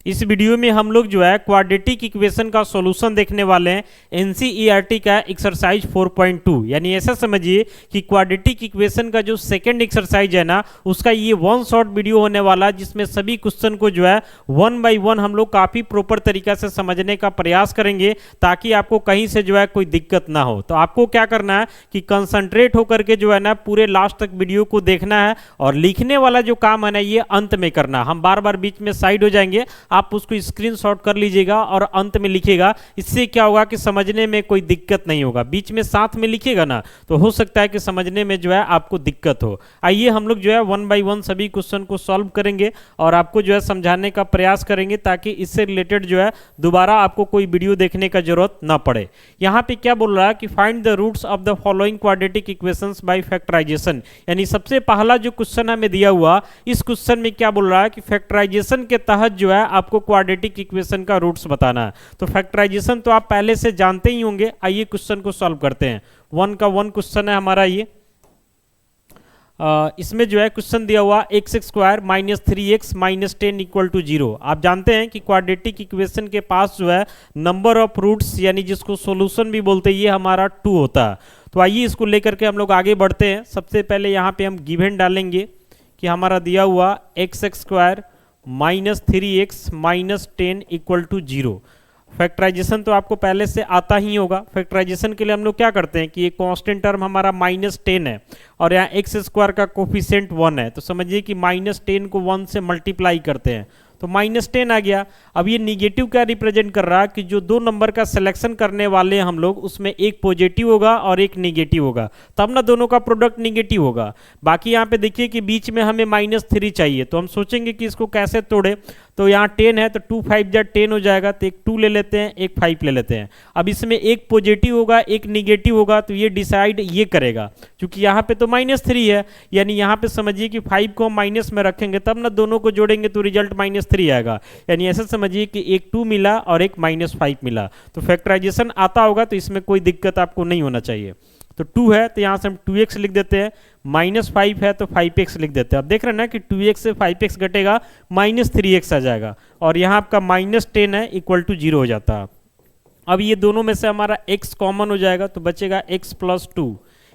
इस वीडियो में हम लोग जो है क्वाड्रेटिक इक्वेशन का सॉल्यूशन देखने वाले हैं एनसीईआरटी का एक्सरसाइज 4.2। यानी ऐसा समझिए कि क्वाड्रेटिक इक्वेशन का जो सेकंड एक्सरसाइज है ना, उसका ये वन शॉट वीडियो होने वाला, जिसमें सभी क्वेश्चन को जो है वन बाय वन हम लोग काफी प्रॉपर तरीका से समझने का प्रयास करेंगे, ताकि आपको कहीं से जो है कोई दिक्कत ना हो। तो आपको क्या करना है कि कंसंट्रेट होकर के जो है ना पूरे लास्ट तक वीडियो को देखना है, और लिखने वाला जो काम है ना ये अंत में करना। हम बार बार बीच में साइड हो जाएंगे, आप उसको स्क्रीनशॉट कर लीजिएगा और अंत में लिखिएगा। इससे क्या होगा कि समझने में कोई दिक्कत नहीं होगा। बीच में साथ में लिखिएगा ना तो हो सकता है कि समझने में जो है आपको दिक्कत हो। आइए हम लोग जो है वन बाय वन सभी क्वेश्चन को सॉल्व करेंगे और आपको जो है समझाने का प्रयास करेंगे, ताकि इससे रिलेटेड जो है दोबारा आपको कोई वीडियो देखने का जरूरत ना पड़े। यहाँ पे क्या बोल रहा है कि find the roots of the following quadratic equations by factorisation. यानी सबसे पहला जो क्वेश्चन हमें दिया हुआ, इस क्वेश्चन में क्या बोल रहा है कि फैक्टराइजेशन के तहत जो है आपको क्वाड्रेटिक इक्वेशन का रूट्स बताना है। तो फैक्टराइजेशन तो आप पहले से जानते ही होंगे। आइए क्वेश्चन को सॉल्व करते हैं। वन का वन क्वेश्चन है हमारा ये। इसमें जो है क्वेश्चन दिया हुआ X square minus 3x minus 10 equal to 0। आप जानते हैं कि क्वाड्रेटिक इक्वेशन के पास जो है नंबर ऑफ रूट्स, यानी जिसको सॉल्यूशन भी बोलते हैं, ये हमारा 2 होता है। तो आइए इसको लेकर के हम लोग आगे बढ़ते हैं। सबसे पहले यहाँ पे हम गिवन डालेंगे कि हमारा दिया हुआ X square minus 3x minus 10 equal to 0। Factorisation तो आपको पहले से आता ही होगा। फैक्टराइजेशन के लिए हम लोग क्या करते हैं कि ये कांस्टेंट टर्म हमारा माइनस 10 है और यहाँ एक्स स्क्वायर का कोफिशिएंट 1 है। तो समझिए कि माइनस 10 को 1 से मल्टीप्लाई करते हैं तो माइनस 10 आ गया। अब ये निगेटिव क्या रिप्रेजेंट कर रहा है कि जो दो नंबर का सिलेक्शन करने वाले हैं हम लोग, उसमें एक पॉजिटिव होगा और एक निगेटिव होगा, तब ना दोनों का प्रोडक्ट निगेटिव होगा। बाकी यहाँ पे देखिए कि बीच में हमें माइनस 3 चाहिए, तो हम सोचेंगे कि इसको कैसे तोड़े। तो यहाँ 10 है तो 2 5 जा 10 हो जाएगा, तो एक 2 ले लेते हैं, एक 5 ले लेते हैं। अब इसमें एक पॉजिटिव होगा एक निगेटिव होगा, तो ये डिसाइड ये करेगा। क्योंकि यहाँ पे तो माइनस 3 है, यानी यहाँ पे समझिए कि 5 को हम माइनस में रखेंगे, तब ना दोनों को जोड़ेंगे तो रिजल्ट माइनस 3 आएगा। यानी ऐसा समझिए कि एक 2 मिला और एक माइनस 5 मिला। तो फैक्टराइजेशन आता होगा तो इसमें कोई दिक्कत आपको नहीं होना चाहिए। तो 2 है तो यहाँ से हम 2x लिख देते हैं, माइनस 5 है तो 5x लिख देते हैं। अब देख रहे हैं ना कि 2x से 5x घटेगा, माइनस 3x आ जाएगा, और यहाँ आपका माइनस 10 है इक्वल टू 0 हो जाता है। अब ये दोनों में से हमारा x कॉमन हो जाएगा तो बचेगा x प्लस 2।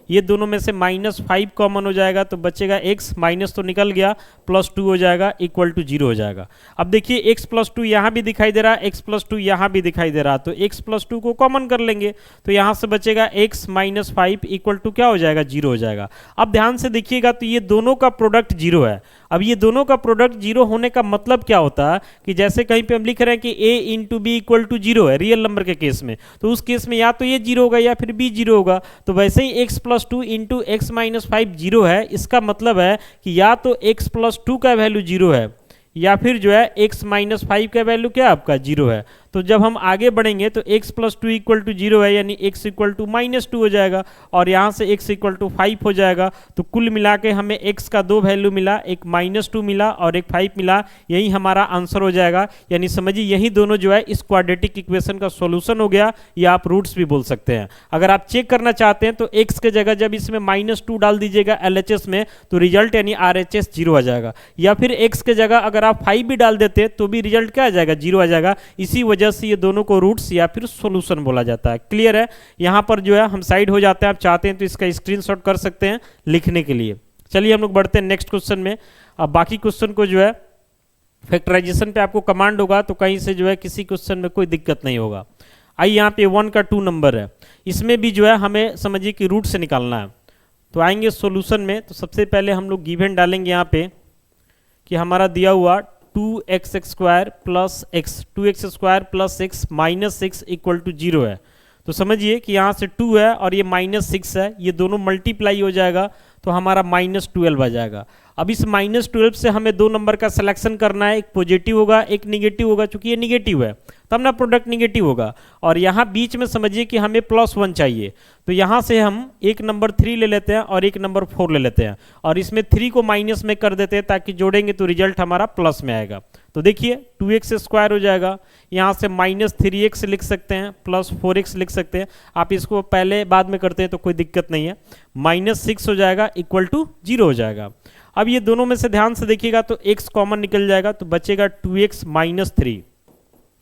ये दोनों में से माइनस 5 कॉमन हो जाएगा तो बचेगा x, माइनस तो निकल गया, प्लस 2 हो जाएगा इक्वल टू 0 हो जाएगा। अब देखिए x प्लस 2 यहाँ भी दिखाई दे रहा है, x प्लस 2 यहाँ भी दिखाई दे रहा है, तो x प्लस 2 को कॉमन कर लेंगे तो यहाँ से बचेगा x माइनस 5 इक्वल टू क्या हो जाएगा, 0 हो जाएगा। अब ध्यान से देखिएगा तो ये दोनों का प्रोडक्ट 0 है। अब ये दोनों का प्रोडक्ट 0 होने का मतलब क्या होता है कि जैसे कहीं पे हम लिख रहे हैं कि a into B equal to 0 है रियल नंबर के केस में, तो उस केस में या तो ये 0 होगा या फिर b 0 होगा। तो वैसे ही x plus 2 into x minus 5 0 है। इसका मतलब है कि या तो x प्लस 2 का वैल्यू 0 है या फिर जो है x माइनस 5 का वैल्यू क्या आपका 0 है। तो जब हम आगे बढ़ेंगे तो x प्लस 2 इक्वल टू 0 है, यानी x इक्वल टू माइनस 2 हो जाएगा, और यहाँ से x इक्वल टू 5 हो जाएगा। तो कुल मिला के हमें x का 2 वैल्यू मिला, एक माइनस 2 मिला और एक 5 मिला। यही हमारा आंसर हो जाएगा। यानी समझिए यही दोनों जो है इस क्वाड्रेटिक इक्वेशन का सॉल्यूशन हो गया, या आप रूट्स भी बोल सकते हैं। अगर आप चेक करना चाहते हैं तो x के जगह जब इसमें माइनस 2 डाल दीजिएगा LHS में, तो रिजल्ट यानी RHS 0 आ जाएगा। या फिर x के जगह अगर आप 5 भी डाल देते तो भी रिजल्ट क्या आ जाएगा, 0 आ जाएगा। इसी वजह से ये दोनों को रूट्स या फिर सॉल्यूशन बोला जाता है। क्लियर है। यहां पर जो है हम साइड हो जाते हैं, आप चाहते हैं तो इसका स्क्रीनशॉट कर सकते हैं लिखने के लिए। चलिए हम लोग बढ़ते हैं नेक्स्ट क्वेश्चन में। अब बाकी क्वेश्चन को जो है फैक्टराइजेशन पे आपको कमांड होगा, तो कहीं से जो है किसी क्वेश्चन में कोई दिक्कत नहीं होगा। आइए यहाँ पे 1 का 2 नंबर है, इसमें भी जो है हमें समझिए कि रूट से निकालना है। तो आएंगे सॉल्यूशन में, तो सबसे पहले हम लोग गिवन डालेंगे यहाँ पे कि हमारा दिया हुआ 2x square plus x, 2x square plus x minus 6 equal to 0 है। तो समझिए कि यहाँ से 2 है और ये माइनस 6 है, ये दोनों मल्टीप्लाई हो जाएगा तो हमारा माइनस 12 आ जाएगा। अब इस माइनस 12 से हमें दो नंबर का सिलेक्शन करना है, एक पॉजिटिव होगा एक निगेटिव होगा। चूंकि ये निगेटिव है तब ना प्रोडक्ट निगेटिव होगा, और यहाँ बीच में समझिए कि हमें प्लस 1 चाहिए। तो यहाँ से हम एक नंबर 3 ले लेते हैं और एक नंबर 4 ले लेते हैं, और इसमें 3 को माइनस में कर देते हैं ताकि जोड़ेंगे तो रिजल्ट हमारा प्लस में आएगा। तो देखिए 2x स्क्वायर हो जाएगा, यहाँ से माइनस 3x लिख सकते हैं, प्लस 4x लिख सकते हैं। आप इसको पहले बाद में करते हैं तो कोई दिक्कत नहीं है। माइनस 6 हो जाएगा इक्वल टू 0 हो जाएगा। अब ये दोनों में से ध्यान से देखिएगा तो x कॉमन निकल जाएगा तो बचेगा 2x माइनस 3।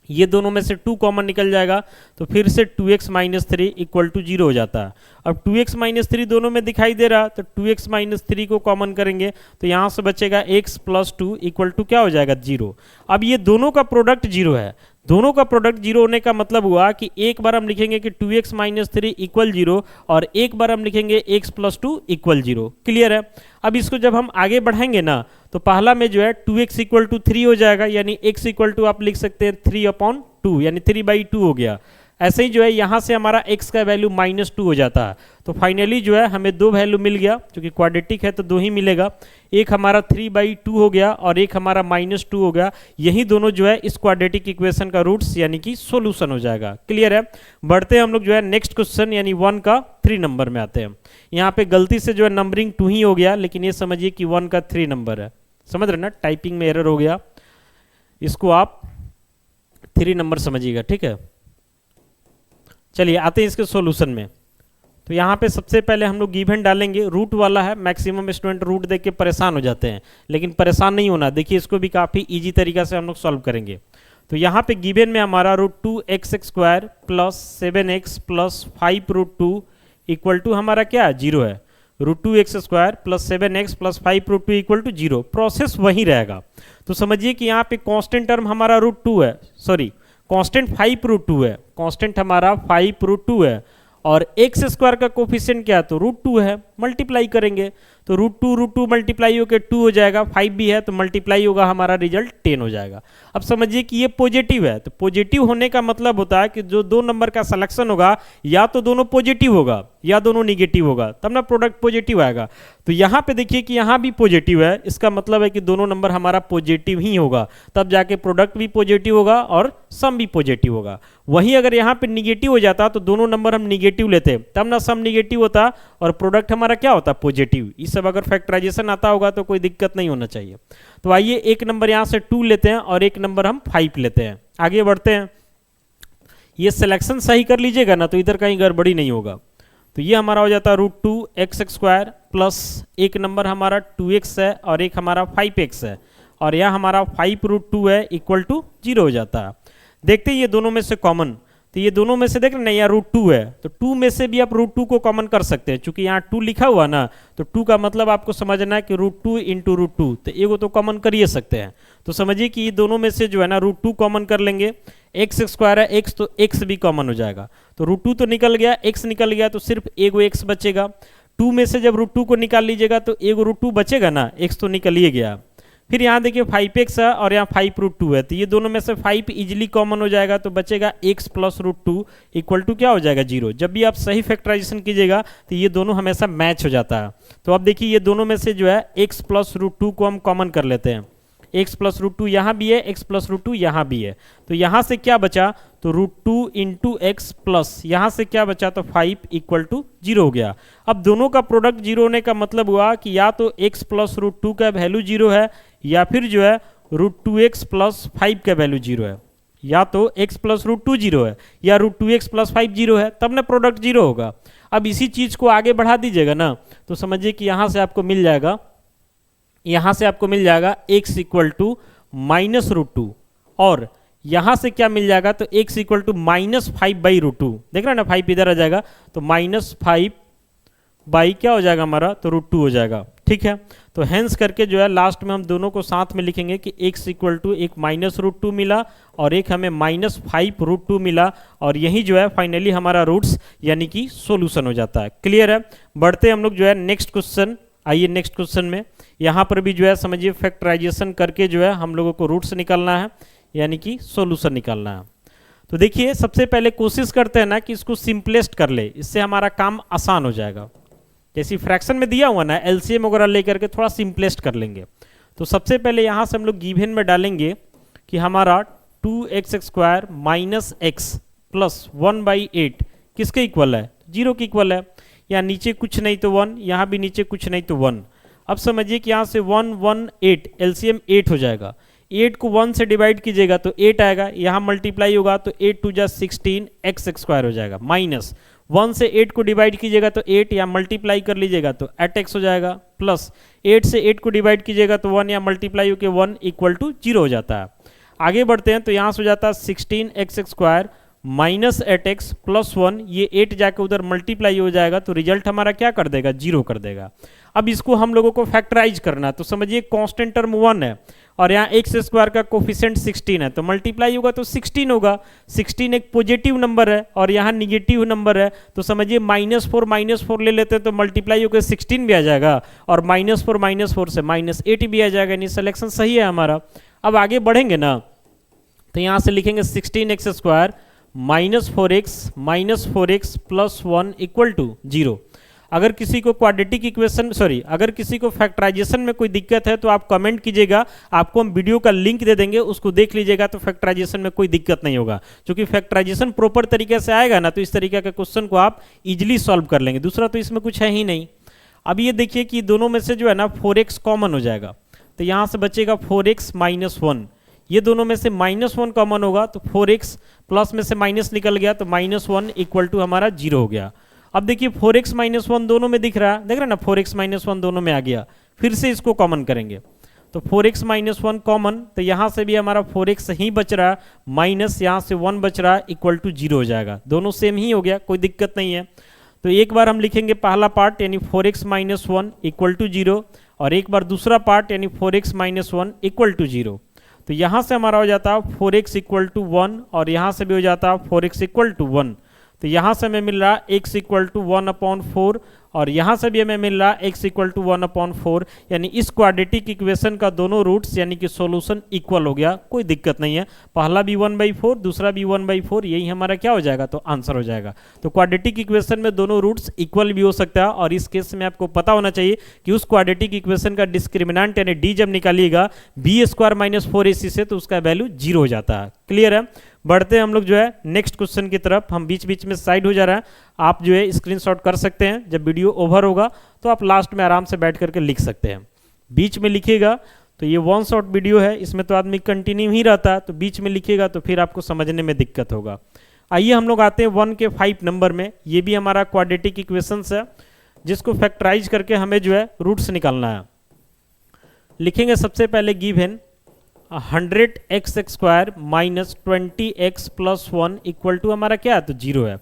ये दोनों में से 2 कॉमन निकल जाएगा तो फिर से 2x माइनस 3 इक्वल टू 0 हो जाता है। अब 2x माइनस 3 दोनों में दिखाई दे रहा तो 2x माइनस 3 को कॉमन करेंगे तो यहाँ से बचेगा x प्लस 2 इक्वल टू क्या हो जाएगा 0। अब ये दोनों का प्रोडक्ट 0 है, दोनों का प्रोडक्ट 0 होने का मतलब हुआ कि एक बार हम लिखेंगे कि 2x माइनस 3 इक्वल 0 और एक बार हम लिखेंगे x प्लस 2 इक्वल 0। क्लियर है। अब इसको जब हम आगे बढ़ाएंगे ना तो पहला में जो है 2x इक्वल टू 3 हो जाएगा, यानी x इक्वल टू आप लिख सकते हैं 3/2 यानी 3/2 हो गया। ऐसे ही जो है यहाँ से हमारा x का वैल्यू -2 हो जाता है। तो फाइनली जो है हमें 2 वैल्यू मिल गया, क्योंकि क्वाड्रेटिक है तो 2 ही मिलेगा। एक हमारा 3/2 हो गया और एक हमारा -2 हो गया। यही दोनों जो है इस क्वाड्रेटिक इक्वेशन का रूट्स यानी कि सॉल्यूशन हो जाएगा। क्लियर है। बढ़ते हैं हम लोग जो है नेक्स्ट क्वेश्चन यानी 1 का 3 नंबर में आते हैं। यहाँ पे गलती से जो है नंबरिंग 2 ही हो गया, लेकिन ये समझिए कि 1 का 3 नंबर है। समझ रहे ना, टाइपिंग में एरर हो गया, इसको आप 3 नंबर समझिएगा। ठीक है, चलिए आते हैं इसके सॉल्यूशन में। तो यहाँ पे सबसे पहले हम लोग गिवन डालेंगे, रूट वाला है, मैक्सिमम स्टूडेंट रूट देख के परेशान हो जाते हैं, लेकिन परेशान नहीं होना। देखिए इसको भी काफ़ी इजी तरीका से हम लोग सॉल्व करेंगे। तो यहाँ पे गिवन में हमारा √2x² plus 7x plus 5√2 equal to हमारा क्या है 0 है। √2x² plus 7x plus 5√2 equal to 0। Process वही रहेगा। तो समझिए कि यहाँ पे कांस्टेंट टर्म हमारा √2 है, सॉरी कांस्टेंट 5√2 है, कांस्टेंट हमारा 5√2 है और x² का कोफिशिएंट क्या है तो √2 है। मल्टीप्लाई करेंगे तो √2 मल्टीप्लाई होकर 2 हो जाएगा, 5 भी है तो मल्टीप्लाई होगा, हमारा रिजल्ट 10 हो जाएगा। अब समझिए कि ये पॉजिटिव है, तो पॉजिटिव होने का मतलब होता है कि जो 2 नंबर का सिलेक्शन होगा या तो दोनों पॉजिटिव होगा या दोनों निगेटिव होगा, तब ना प्रोडक्ट पॉजिटिव आएगा। तो यहाँ पे देखिए कि यहाँ भी पॉजिटिव है, इसका मतलब है कि दोनों नंबर हमारा पॉजिटिव ही होगा, तब जाके प्रोडक्ट भी पॉजिटिव होगा और सम भी पॉजिटिव होगा। वहीं अगर यहाँ पे निगेटिव हो जाता तो दोनों नंबर हम निगेटिव लेते, तब ना सम निगेटिव होता और प्रोडक्ट हमारा क्या होता पॉजिटिव। ये सब अगर फैक्टराइजेशन आता होगा तो कोई दिक्कत नहीं होना चाहिए। तो आइए एक नंबर यहाँ से 2 लेते हैं और एक नंबर हम 5 लेते हैं। आगे बढ़ते हैं, ये सिलेक्शन सही कर लीजिएगा ना तो इधर कहीं गड़बड़ी नहीं होगा। तो ये हमारा हो जाता है √2x² प्लस एक नंबर हमारा 2x है और एक हमारा 5x है और यह हमारा 5√2 है इक्वल टू 0 हो जाता है। देखते हैं ये दोनों में से कॉमन, तो ये दोनों में से देख रहे हैं यहाँ √2 है तो 2 में से भी आप √2 को कॉमन कर सकते हैं। चूंकि यहाँ 2 लिखा हुआ ना तो 2 का मतलब आपको समझना है कि √2 इंटू √2, तो एगो तो कॉमन कर ही सकते हैं। तो समझिए कि ये दोनों में से जो है ना √2 कॉमन कर लेंगे, x² है x तो x भी कॉमन हो जाएगा। तो √2 तो निकल गया, x निकल गया तो सिर्फ एगो x बचेगा। 2 में से जब √2 को निकाल लीजिएगा तो एगो √2 बचेगा ना, x तो निकल ही गया। फिर यहाँ देखिए 5x है और यहाँ 5√2 है, तो ये दोनों में से 5 इजीली कॉमन हो जाएगा तो बचेगा x प्लस √2 इक्वल टू क्या हो जाएगा 0। जब भी आप सही फैक्टराइजेशन कीजिएगा तो ये दोनों हमेशा मैच हो जाता है। तो अब देखिए ये दोनों में से जो है x प्लस √2 को हम कॉमन कर लेते हैं। x प्लस √2 यहाँ भी है, x प्लस √2 यहाँ भी है, तो यहाँ से क्या बचा तो √2 इंटू एक्स प्लस यहाँ से क्या बचा तो 5 इक्वल टू 0 हो गया। अब दोनों का प्रोडक्ट 0 होने का मतलब हुआ कि या तो x प्लस √2 का वैल्यू 0 है या फिर जो है √2x प्लस 5 का वैल्यू 0 है, या तो x प्लस √2 0 है या √2x प्लस 5 0 है, तब ना प्रोडक्ट 0 होगा। अब इसी चीज़ को आगे बढ़ा दीजिएगा ना तो समझिए कि यहाँ से आपको मिल जाएगा, यहाँ से आपको मिल जाएगा x इक्वल टू -√2 और यहाँ से क्या मिल जाएगा तो x इक्वल टू -5/√2। देख रहे हैं ना 5 इधर आ जाएगा तो -5 बाई क्या हो जाएगा हमारा तो √2 हो जाएगा। ठीक है, तो हैंस करके जो है लास्ट में हम दोनों को साथ में लिखेंगे कि x इक्वल टू एक -√2 मिला और एक हमें -5√2 मिला और यही जो है फाइनली हमारा रूट्स यानी कि सॉल्यूशन हो जाता है। क्लियर है। बढ़ते हम लोग जो है नेक्स्ट क्वेश्चन। आइए नेक्स्ट क्वेश्चन में यहाँ पर भी जो है समझिए फैक्टराइजेशन करके जो है हम लोगों को रूट्स निकालना है यानी कि सॉल्यूशन निकालना है। तो देखिए सबसे पहले कोशिश करते हैं ना कि इसको सिंपलेस्ट कर ले, इससे हमारा काम आसान हो जाएगा। जैसे फ्रैक्शन में दिया हुआ ना एलसीएम वगैरह लेकर के थोड़ा सिंपलेस्ट कर लेंगे। तो सबसे पहले यहाँ से हम लोग गिवन में डालेंगे कि हमारा 2x² माइनस x प्लस 1/8 किसके इक्वल है 0 के इक्वल है। यहाँ नीचे कुछ नहीं तो 1, यहाँ भी नीचे कुछ नहीं तो 1। अब समझिए कि यहाँ से 1 1 8 एलसीएम 8 हो जाएगा। 8 को 1 से डिवाइड कीजिएगा तो 8 आएगा, यहाँ मल्टीप्लाई होगा तो 8 2 जा 16 x² हो जाएगा माइनस 1 से 8 को डिवाइड कीजिएगा तो 8 या मल्टीप्लाई कर लीजिएगा तो 8x हो जाएगा, प्लस 8 से 8 को डिवाइड कीजिएगा तो 1 या मल्टीप्लाई होकर 1 इक्वल टू 0 हो जाता है। आगे बढ़ते हैं तो यहाँ से हो जाता है 16x² माइनस 8x प्लस 1, ये 8 जाके उधर मल्टीप्लाई हो जाएगा तो रिजल्ट हमारा क्या कर देगा, 0 कर देगा। अब इसको हम लोगों को फैक्टराइज करना है, तो समझिए कांस्टेंट टर्म 1 है और यहाँ x² का कोफिशिएंट 16 है, तो मल्टीप्लाई होगा तो 16 होगा। 16 एक पॉजिटिव नंबर है और यहाँ निगेटिव नंबर है, तो समझिए -4 ले लेते हैं तो मल्टीप्लाई होकर 16 भी आ जाएगा और -4 से -8 भी आ जाएगा, यानी सिलेक्शन सही है हमारा। अब आगे बढ़ेंगे ना तो यहाँ से लिखेंगे 16x² -4x plus 1 equal to 0। अगर किसी को क्वाड्रेटिक इक्वेशन अगर किसी को फैक्टराइजेशन में कोई दिक्कत है तो आप कमेंट कीजिएगा, आपको हम वीडियो का लिंक दे देंगे, उसको देख लीजिएगा तो फैक्टराइजेशन में कोई दिक्कत नहीं होगा। क्योंकि फैक्टराइजेशन प्रॉपर तरीके से आएगा ना तो इस तरीके के क्वेश्चन को आप इजीली सॉल्व कर लेंगे, दूसरा तो इसमें कुछ है ही नहीं। अब ये देखिए कि दोनों में से जो है ना 4x कॉमन हो जाएगा, तो यहाँ से बचेगा 4x - 1, ये दोनों में से -1 कॉमन होगा तो 4x प्लस में से माइनस निकल गया तो -1 इक्वल टू हमारा 0 हो गया। अब देखिए 4x - 1 दोनों में दिख रहा है, देख रहे ना 4x - 1 दोनों में आ गया, फिर से इसको कॉमन करेंगे तो 4x - 1 कॉमन, तो यहाँ से भी हमारा 4x ही बच रहा है, माइनस यहाँ से 1 बच रहा है इक्वल टू 0 हो जाएगा, दोनों सेम ही हो गया, कोई दिक्कत नहीं है। तो एक बार हम लिखेंगे पहला पार्ट यानी 4x - 1 इक्वल टू 0 और एक बार दूसरा पार्ट यानी 4x - 1 इक्वल टू 0। तो यहाँ से हमारा हो जाता है 4x इक्वल टू 1 और यहाँ से भी हो जाता है 4x इक्वल टू 1। तो यहाँ से हमें मिल रहा है x इक्वल टू 1/4 और यहाँ से भी हमें मिल रहा है x इक्वल टू 1/4, यानी इस क्वाड्रेटिक इक्वेशन का दोनों रूट्स यानी कि सॉल्यूशन इक्वल हो गया, कोई दिक्कत नहीं है। पहला भी 1/4 दूसरा भी 1/4, यही हमारा क्या हो जाएगा तो आंसर हो जाएगा। तो क्वाड्रेटिक इक्वेशन में दोनों रूट्स इक्वल भी हो सकता है और इस केस में आपको पता होना चाहिए कि उस क्वाड्रेटिक इक्वेशन का डिस्क्रिमिनेंट यानी डी जब निकालिएगा b² - 4ac से तो उसका वैल्यू 0 हो जाता है। क्लियर है। बढ़ते हैं हम लोग जो है नेक्स्ट क्वेश्चन की तरफ, हम बीच बीच में साइड हो जा रहा है, आप जो है स्क्रीनशॉट कर सकते हैं, जब वीडियो ओवर होगा तो आप लास्ट में आराम से बैठ करके लिख सकते हैं। बीच में लिखिएगा तो ये 1 शॉट वीडियो है, इसमें तो आदमी कंटिन्यू ही रहता है, तो बीच में लिखिएगा तो फिर आपको समझने में दिक्कत होगा। आइए हम लोग आते हैं 1 के 5 नंबर में, ये भी हमारा क्वाड्रेटिक इक्वेशंस है जिसको फैक्टराइज करके हमें जो है रूट्स निकालना है। लिखेंगे सबसे पहले given 100x² minus 20x plus 1 equal to हमारा क्या है तो 0 है।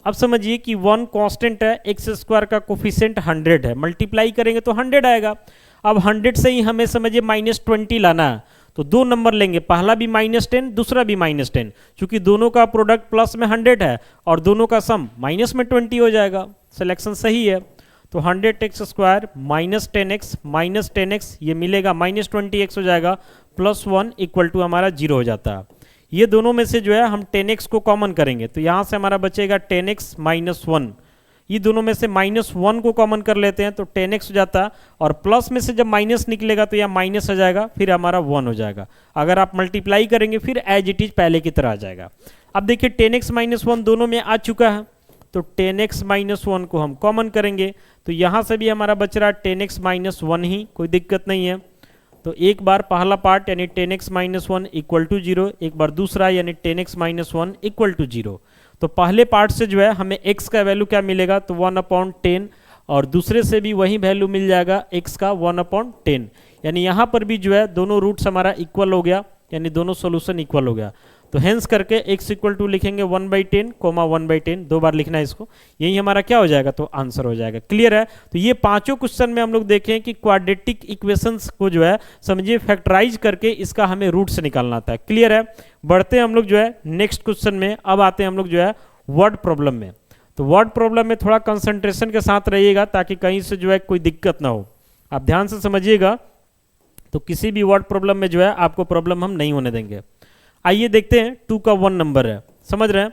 अब समझिए कि 1 कांस्टेंट है, x² का कोफिशिएंट 100 है, मल्टीप्लाई करेंगे तो 100 आएगा। अब 100 से ही हमें समझिए -20 लाना है, तो दो नंबर लेंगे, पहला भी -10 दूसरा भी -10, क्योंकि दोनों का प्रोडक्ट प्लस में 100 है और दोनों का सम माइनस में 20 हो जाएगा, सिलेक्शन सही है। तो 100x² माइनस 10x ये मिलेगा -20x हो जाएगा प्लस 1 इक्वल टू हमारा 0 हो जाता है। ये दोनों में से जो है हम 10x को कॉमन करेंगे तो यहाँ से हमारा बचेगा 10x - 1, ये दोनों में से -1 को कॉमन कर लेते हैं तो 10x हो जाता है और प्लस में से जब माइनस निकलेगा तो यहाँ माइनस आ जाएगा, फिर हमारा 1 हो जाएगा। अगर आप मल्टीप्लाई करेंगे फिर एज इट इज पहले की तरह आ जाएगा। अब देखिए 10x - 1 दोनों में आ चुका है तो 10x - 1 को हम कॉमन करेंगे तो यहाँ से भी हमारा बच रहा 10x - 1 ही, कोई दिक्कत नहीं है। तो एक बार पहला पार्ट यानी 10x - 1 इक्वल टू 0, एक बार दूसरा यानी 10x - 1 इक्वल टू 0। तो पहले पार्ट से जो है हमें x का वैल्यू क्या मिलेगा तो 1/10 और दूसरे से भी वही वैल्यू मिल जाएगा x का 1/10, यानी यहाँ पर भी जो है दोनों रूट्स हमारा इक्वल हो गया, यानी दोनों सोल्यूशन इक्वल हो गया। तो हेंस करके x इक्वल टू लिखेंगे 1/10, 1/10 दो बार लिखना है इसको, यही हमारा क्या हो जाएगा तो आंसर हो जाएगा। क्लियर है। तो ये पांचों क्वेश्चन में हम लोग देखें कि क्वाड्रेटिक इक्वेशंस को जो है समझिए फैक्टराइज करके इसका हमें रूट्स निकालना था। क्लियर है। बढ़ते हैं हम लोग जो है नेक्स्ट क्वेश्चन में, अब आते हैं हम लोग जो है वर्ड प्रॉब्लम में। तो वर्ड प्रॉब्लम में थोड़ा कंसंट्रेशन के साथ रहिएगा ताकि कहीं से जो है कोई दिक्कत ना हो, आप ध्यान से समझिएगा, तो किसी भी वर्ड प्रॉब्लम में जो है आपको प्रॉब्लम हम नहीं होने देंगे। आइए देखते हैं 2 का 1 नंबर है, समझ रहे हैं।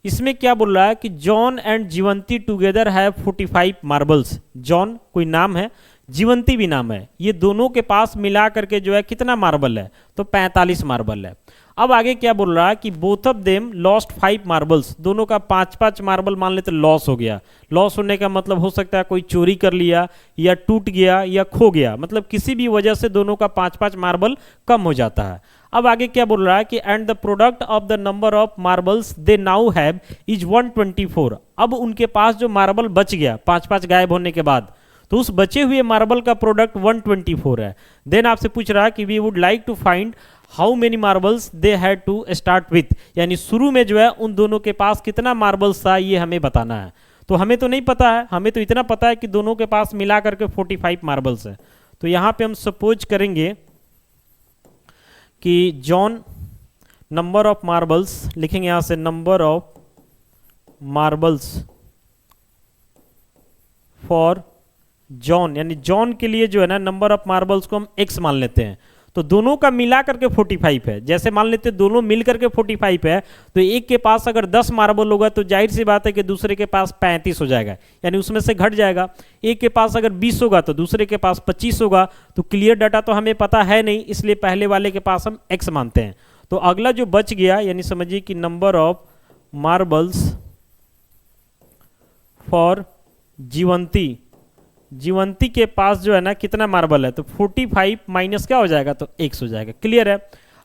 इसमें क्या बोल रहा है कि John and Jeevanti together have 45 marbles. John कोई नाम है, जीवंती भी नाम है, ये दोनों के पास मिला करके जो है कितना मार्बल है तो 45 मार्बल है। अब आगे क्या बोल रहा है कि both of them lost 5 marbles, दोनों का 5-5 मार्बल मान लेते लॉस हो गया। लॉस होने का मतलब हो सकता है कोई चोरी कर लिया या टूट गया या खो गया, मतलब किसी भी वजह से दोनों का 5-5 मार्बल कम हो जाता है। अब आगे क्या बोल रहा है कि and the product of the number of marbles they now have is 124। अब उनके पास जो मार्बल बच गया 5-5 गायब होने के बाद, तो उस बचे हुए मार्बल का प्रोडक्ट 124 है। देन आपसे पूछ रहा है कि we would like to find how many marbles they had to start with, यानी शुरू में जो है उन दोनों के पास कितना मार्बल्स था ये हमें बताना है। तो हमें तो नहीं पता है, हमें तो इतना पता है कि दोनों के पास मिला करके 45 मार्बल्स है। तो यहाँ पे हम सपोज करेंगे कि जॉन नंबर ऑफ मार्बल्स, लिखेंगे यहाँ से number of marbles for John, यानी जॉन के लिए जो है ना नंबर ऑफ मार्बल्स को हम x मान लेते हैं। तो दोनों का मिला करके 45 है। जैसे मान लेते हैं दोनों मिल करके 45 है, तो एक के पास अगर 10 मार्बल होगा तो जाहिर सी बात है कि दूसरे के पास 35 हो जाएगा, यानी उसमें से घट जाएगा। एक के पास अगर 20 होगा तो दूसरे के पास 25 होगा। तो क्लियर डाटा तो हमें पता है नहीं, इसलिए पहले वाले के पास हम x मानते हैं। तो अगला जो बच गया, यानी समझिए कि नंबर ऑफ मार्बल्स फॉर जीवंती, जीवंती के पास जो है ना कितना मार्बल है, तो 45 माइनस क्या हो जाएगा, तो x हो जाएगा। क्लियर है।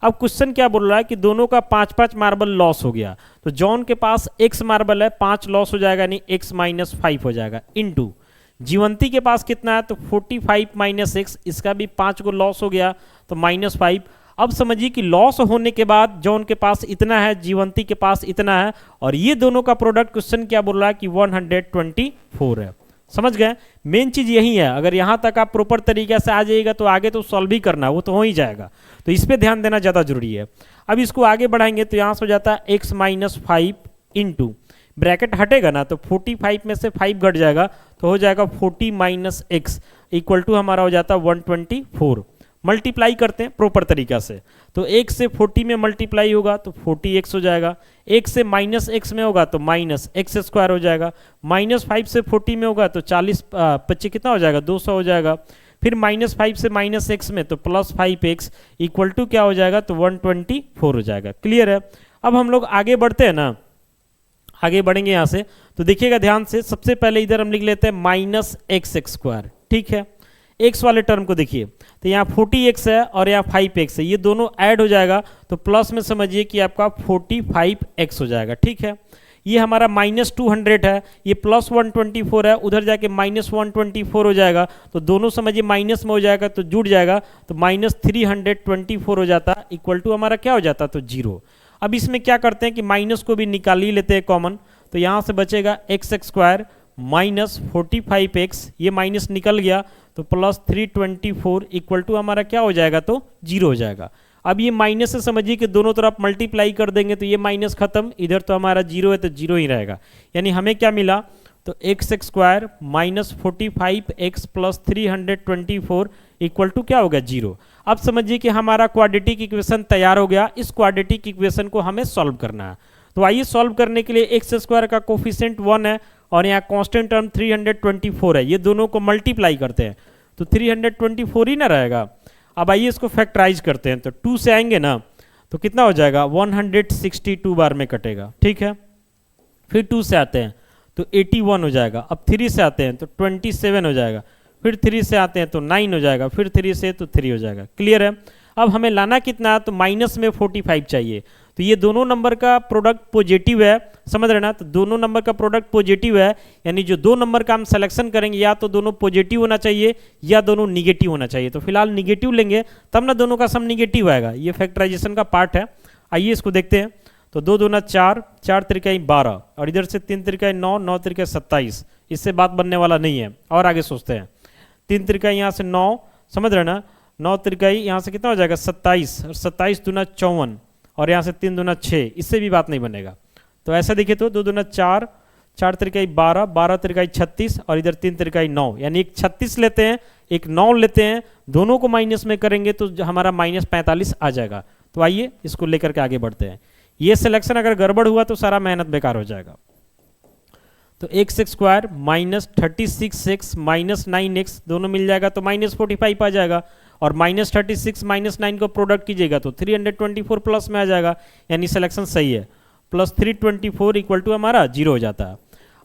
अब क्वेश्चन क्या बोल रहा है कि दोनों का 5-5 मार्बल लॉस हो गया, तो जॉन के पास x मार्बल है, 5 लॉस हो जाएगा, यानी x माइनस 5 हो जाएगा, इनटू जीवंती के पास कितना है, तो 45 माइनस x, इसका भी 5 को लॉस हो गया तो माइनस 5। अब समझिए कि लॉस होने के बाद जॉन के पास इतना है, जीवंती के पास इतना है, और ये दोनों का प्रोडक्ट क्वेश्चन क्या बोल रहा है कि 124 है। समझ गए। मेन चीज यही है, अगर यहां तक आप प्रॉपर तरीके से आ जाइएगा तो आगे तो सॉल्व ही करना, वो तो हो ही जाएगा। तो इस पे ध्यान देना ज्यादा जरूरी है। अब इसको आगे बढ़ाएंगे तो यहां से हो जाता है x माइनस 5 इंटू, ब्रैकेट हटेगा ना तो 45 में से 5 घट जाएगा तो हो जाएगा 40 माइनस एक्स इक्वल टू हमारा हो जाता है 124। मल्टीप्लाई करते हैं प्रॉपर तरीका से, तो 1 से 40 में मल्टीप्लाई होगा तो 40x हो जाएगा, 1 से माइनस x में होगा तो माइनस एक्स स्क्वायर हो जाएगा, माइनस 5 से 40 में होगा तो 40 25 कितना हो जाएगा 200 हो जाएगा, फिर माइनस 5 से माइनस x में तो प्लस 5x इक्वल टू क्या हो जाएगा तो 124 हो जाएगा। क्लियर है। अब हम लोग आगे बढ़ते हैं ना, आगे बढ़ेंगे यहाँ से तो देखिएगा ध्यान से, सबसे पहले इधर हम लिख लेते हैं माइनस एक्स स्क्वायर। ठीक है, x वाले टर्म को देखिए तो यहाँ 40x है और यहाँ 5x है, ये दोनों ऐड हो जाएगा तो प्लस में समझिए कि आपका 45x हो जाएगा। ठीक है, ये हमारा माइनस 200 है, ये प्लस 124 है, उधर जाके माइनस 124 हो जाएगा, तो दोनों समझिए माइनस में हो जाएगा तो जुड़ जाएगा, तो माइनस 324 हो जाता इक्वल टू हमारा क्या हो जाता तो 0। अब इसमें क्या करते हैं कि माइनस को भी निकाल ही लेते हैं कॉमन, तो यहाँ से बचेगा एक्स स्क्वायर माइनस 45x, ये माइनस निकल गया तो प्लस 324 इक्वल टू हमारा क्या हो जाएगा तो 0 हो जाएगा। अब ये माइनस से समझिए कि दोनों तरफ मल्टीप्लाई कर देंगे तो ये माइनस खत्म, इधर तो हमारा 0 है तो 0 ही रहेगा, यानी हमें क्या मिला तो x square minus 45x plus 324 equal to क्या हो गया 0। अब समझिए कि हमारा क्वाड्रेटिक इक्वेशन तैयार हो गया, इस क्वाड्रेटिक इक्वेशन को हमें सॉल्व करना है। तो आइए सॉल्व करने के लिए एक्स स्क्वायर का कोफिशिएंट 1 है और यहाँ कांस्टेंट टर्म 324 है, ये दोनों को मल्टीप्लाई करते हैं तो 324 ही ना रहेगा। अब आइए इसको फैक्टराइज करते हैं, तो 2 से आएंगे ना तो कितना हो जाएगा 162 बार में कटेगा। ठीक है, फिर 2 से आते हैं तो 81 हो जाएगा, अब 3 से आते हैं तो 27 हो जाएगा, फिर 3 से आते हैं तो 9 हो जाएगा, फिर 3 से तो 3 हो जाएगा। क्लियर है। अब हमें लाना कितना है तो माइनस में 45 चाहिए, तो ये दोनों नंबर का प्रोडक्ट पॉजिटिव है, समझ रहे ना, तो दोनों नंबर का प्रोडक्ट पॉजिटिव है, यानी जो दो नंबर का हम सिलेक्शन करेंगे या तो दोनों पॉजिटिव होना चाहिए या दोनों निगेटिव होना चाहिए। तो फिलहाल निगेटिव लेंगे तब ना दोनों का सम निगेटिव आएगा, ये फैक्टराइजेशन का पार्ट है। आइए इसको देखते हैं, तो 2 दूना 4, 4 त्रिकाई 12 और इधर से 3 त्रिकाई 9, 9 त्रिकाई 27, इससे बात बनने वाला नहीं है। और आगे सोचते हैं, 3 त्रिकाई यहाँ से 9, समझ रहे ना, 9 त्रिकाई यहाँ से कितना हो जाएगा 27 और 27 दूना 54 और यहाँ से 3 दूना 6, इससे भी बात नहीं बनेगा। तो ऐसा देखिए तो 2 दूना 4, 4 त्रिकाई 12, 12 त्रिकाई 36 और इधर 3 त्रिकाई 9, यानी एक 36 लेते हैं एक 9 लेते हैं, दोनों को माइनस में करेंगे तो हमारा माइनस 45 आ जाएगा। तो आइए इसको लेकर के आगे बढ़ते हैं। ये सिलेक्शन अगर गड़बड़ हुआ तो सारा मेहनत बेकार हो जाएगा। तो x square minus 36x minus 9x दोनों मिल जाएगा तो माइनस 45 आ जाएगा, और -36 -9 को प्रोडक्ट कीजिएगा तो 324 प्लस में आ जाएगा, यानी सिलेक्शन सही है। प्लस 324 इक्वल टू हमारा 0 हो जाता है।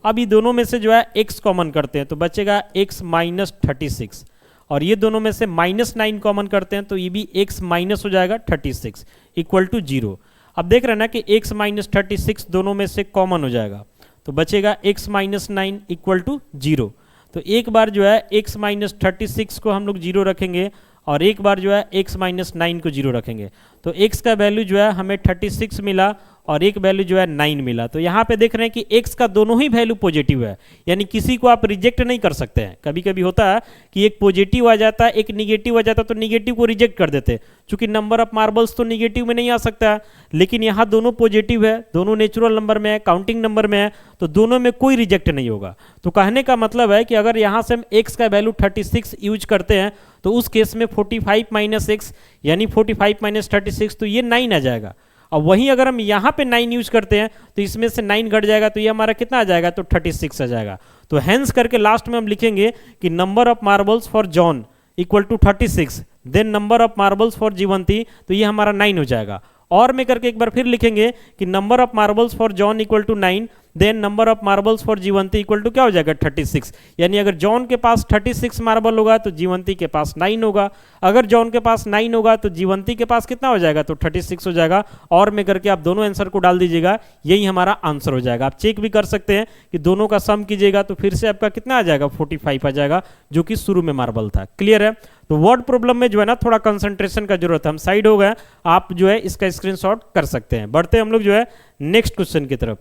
अब ये दोनों में से जो है x कॉमन करते हैं तो बचेगा x -36, और ये दोनों में से -9 कॉमन करते हैं तो ये भी x माइनस हो जाएगा 36 इक्वल टू 0। अब देख रहे हैं ना कि x -36 दोनों में से कॉमन हो जाएगा तो बचेगा x -9 इक्वल टू 0। तो एक बार जो है x -36 को हम लोग 0 रखेंगे और एक बार जो है x -9 को 0 रखेंगे तो x का वैल्यू जो है हमें 36 मिला और एक वैल्यू जो है 9 मिला। तो यहाँ पे देख रहे हैं कि x का दोनों ही वैल्यू पॉजिटिव है, यानी किसी को आप रिजेक्ट नहीं कर सकते हैं। कभी कभी होता है कि एक पॉजिटिव आ जाता है एक निगेटिव आ जाता है तो निगेटिव को रिजेक्ट कर देते हैं, चूंकि नंबर ऑफ मार्बल्स तो निगेटिव में नहीं आ सकता है, लेकिन यहाँ दोनों पॉजिटिव है, दोनों नेचुरल नंबर में है, काउंटिंग नंबर में है, तो दोनों में कोई रिजेक्ट नहीं होगा। तो कहने का मतलब है कि अगर यहाँ से हम x का वैल्यू 36 यूज करते हैं तो उस केस में 45 माइनस x यानी 45 माइनस 36 तो ये 9 आ जाएगा। और वहीं अगर हम यहाँ पे 9 यूज करते हैं तो इसमें से 9 घट जाएगा तो ये हमारा कितना आ जाएगा तो 36 आ जाएगा। तो हेंस करके लास्ट में हम लिखेंगे कि number of marbles for John equal to 36, then number of marbles for Jeevanti, तो ये हमारा 9 हो जाएगा। और में करके एक बार फिर लिखेंगे कि number of marbles for John equal to 9, then number of marbles for Jeevanti equal to क्या हो जाएगा 36, यानी अगर जॉन के पास 36 मार्बल होगा तो जीवंती के पास 9 होगा, अगर जॉन के पास 9 होगा तो जीवंती के पास कितना हो जाएगा तो 36 हो जाएगा। और में करके आप दोनों आंसर को डाल दीजिएगा, यही हमारा आंसर हो जाएगा। आप चेक भी कर सकते हैं कि दोनों का सम कीजिएगा तो फिर से आपका कितना आ जाएगा 45 आ जाएगा, जो कि शुरू में मार्बल था। क्लियर है? तो वर्ड प्रॉब्लम में जो है ना थोड़ा कंसंट्रेशन का जरूरत है, हम साइड हो गए, आप जो है इसका स्क्रीनशॉट कर सकते हैं। बढ़ते हैं हम लोग जो है नेक्स्ट क्वेश्चन की तरफ।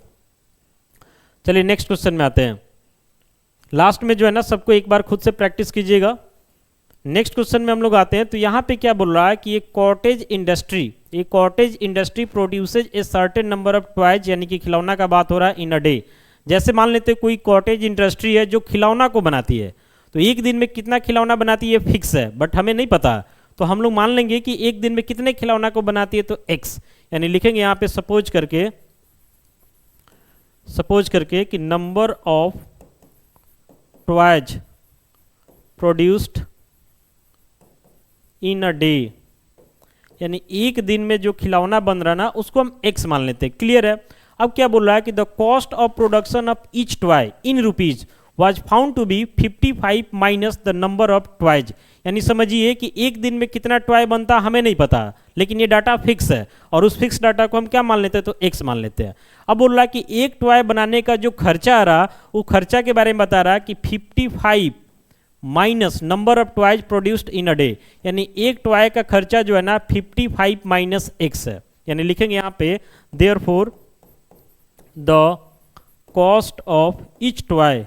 चलिए नेक्स्ट क्वेश्चन में आते हैं। लास्ट में जो है ना सबको एक बार खुद से प्रैक्टिस कीजिएगा। नेक्स्ट क्वेश्चन में हम लोग आते हैं तो यहाँ पे क्या बोल रहा है कि एक cottage industry produces a certain number of toys, यानी कि खिलौना का बात हो रहा है, इन अ डे। जैसे मान लेते हैं कोई कॉटेज इंडस्ट्री है जो खिलौना को बनाती है, तो एक दिन में कितना खिलौना बनाती है फिक्स है, बट हमें नहीं पता, तो हम लोग मान लेंगे कि एक दिन में कितने खिलौना को बनाती है तो x, यानी लिखेंगे यहाँ पे सपोज करके कि number of toys produced in a day, यानी एक दिन में जो खिलौना बन रहा ना उसको हम x मान लेते हैं। क्लियर है? अब क्या बोल रहा है कि the cost of production of each toy in rupees was found to be 55 minus the number of toys, यानी समझिए कि एक दिन में कितना टॉय बनता हमें नहीं पता, लेकिन ये डाटा फिक्स है और उस फिक्स डाटा को हम क्या मान लेते हैं तो x मान लेते हैं। अब बोल रहा है कि एक टॉय बनाने का जो खर्चा आ रहा वो खर्चा के बारे में बता रहा है कि 55 minus number of toys produced in a day, यानी एक टॉय का खर्चा जो है ना 55 माइनस x है, यानी लिखेंगे यहाँ पे therefore the cost of each toy.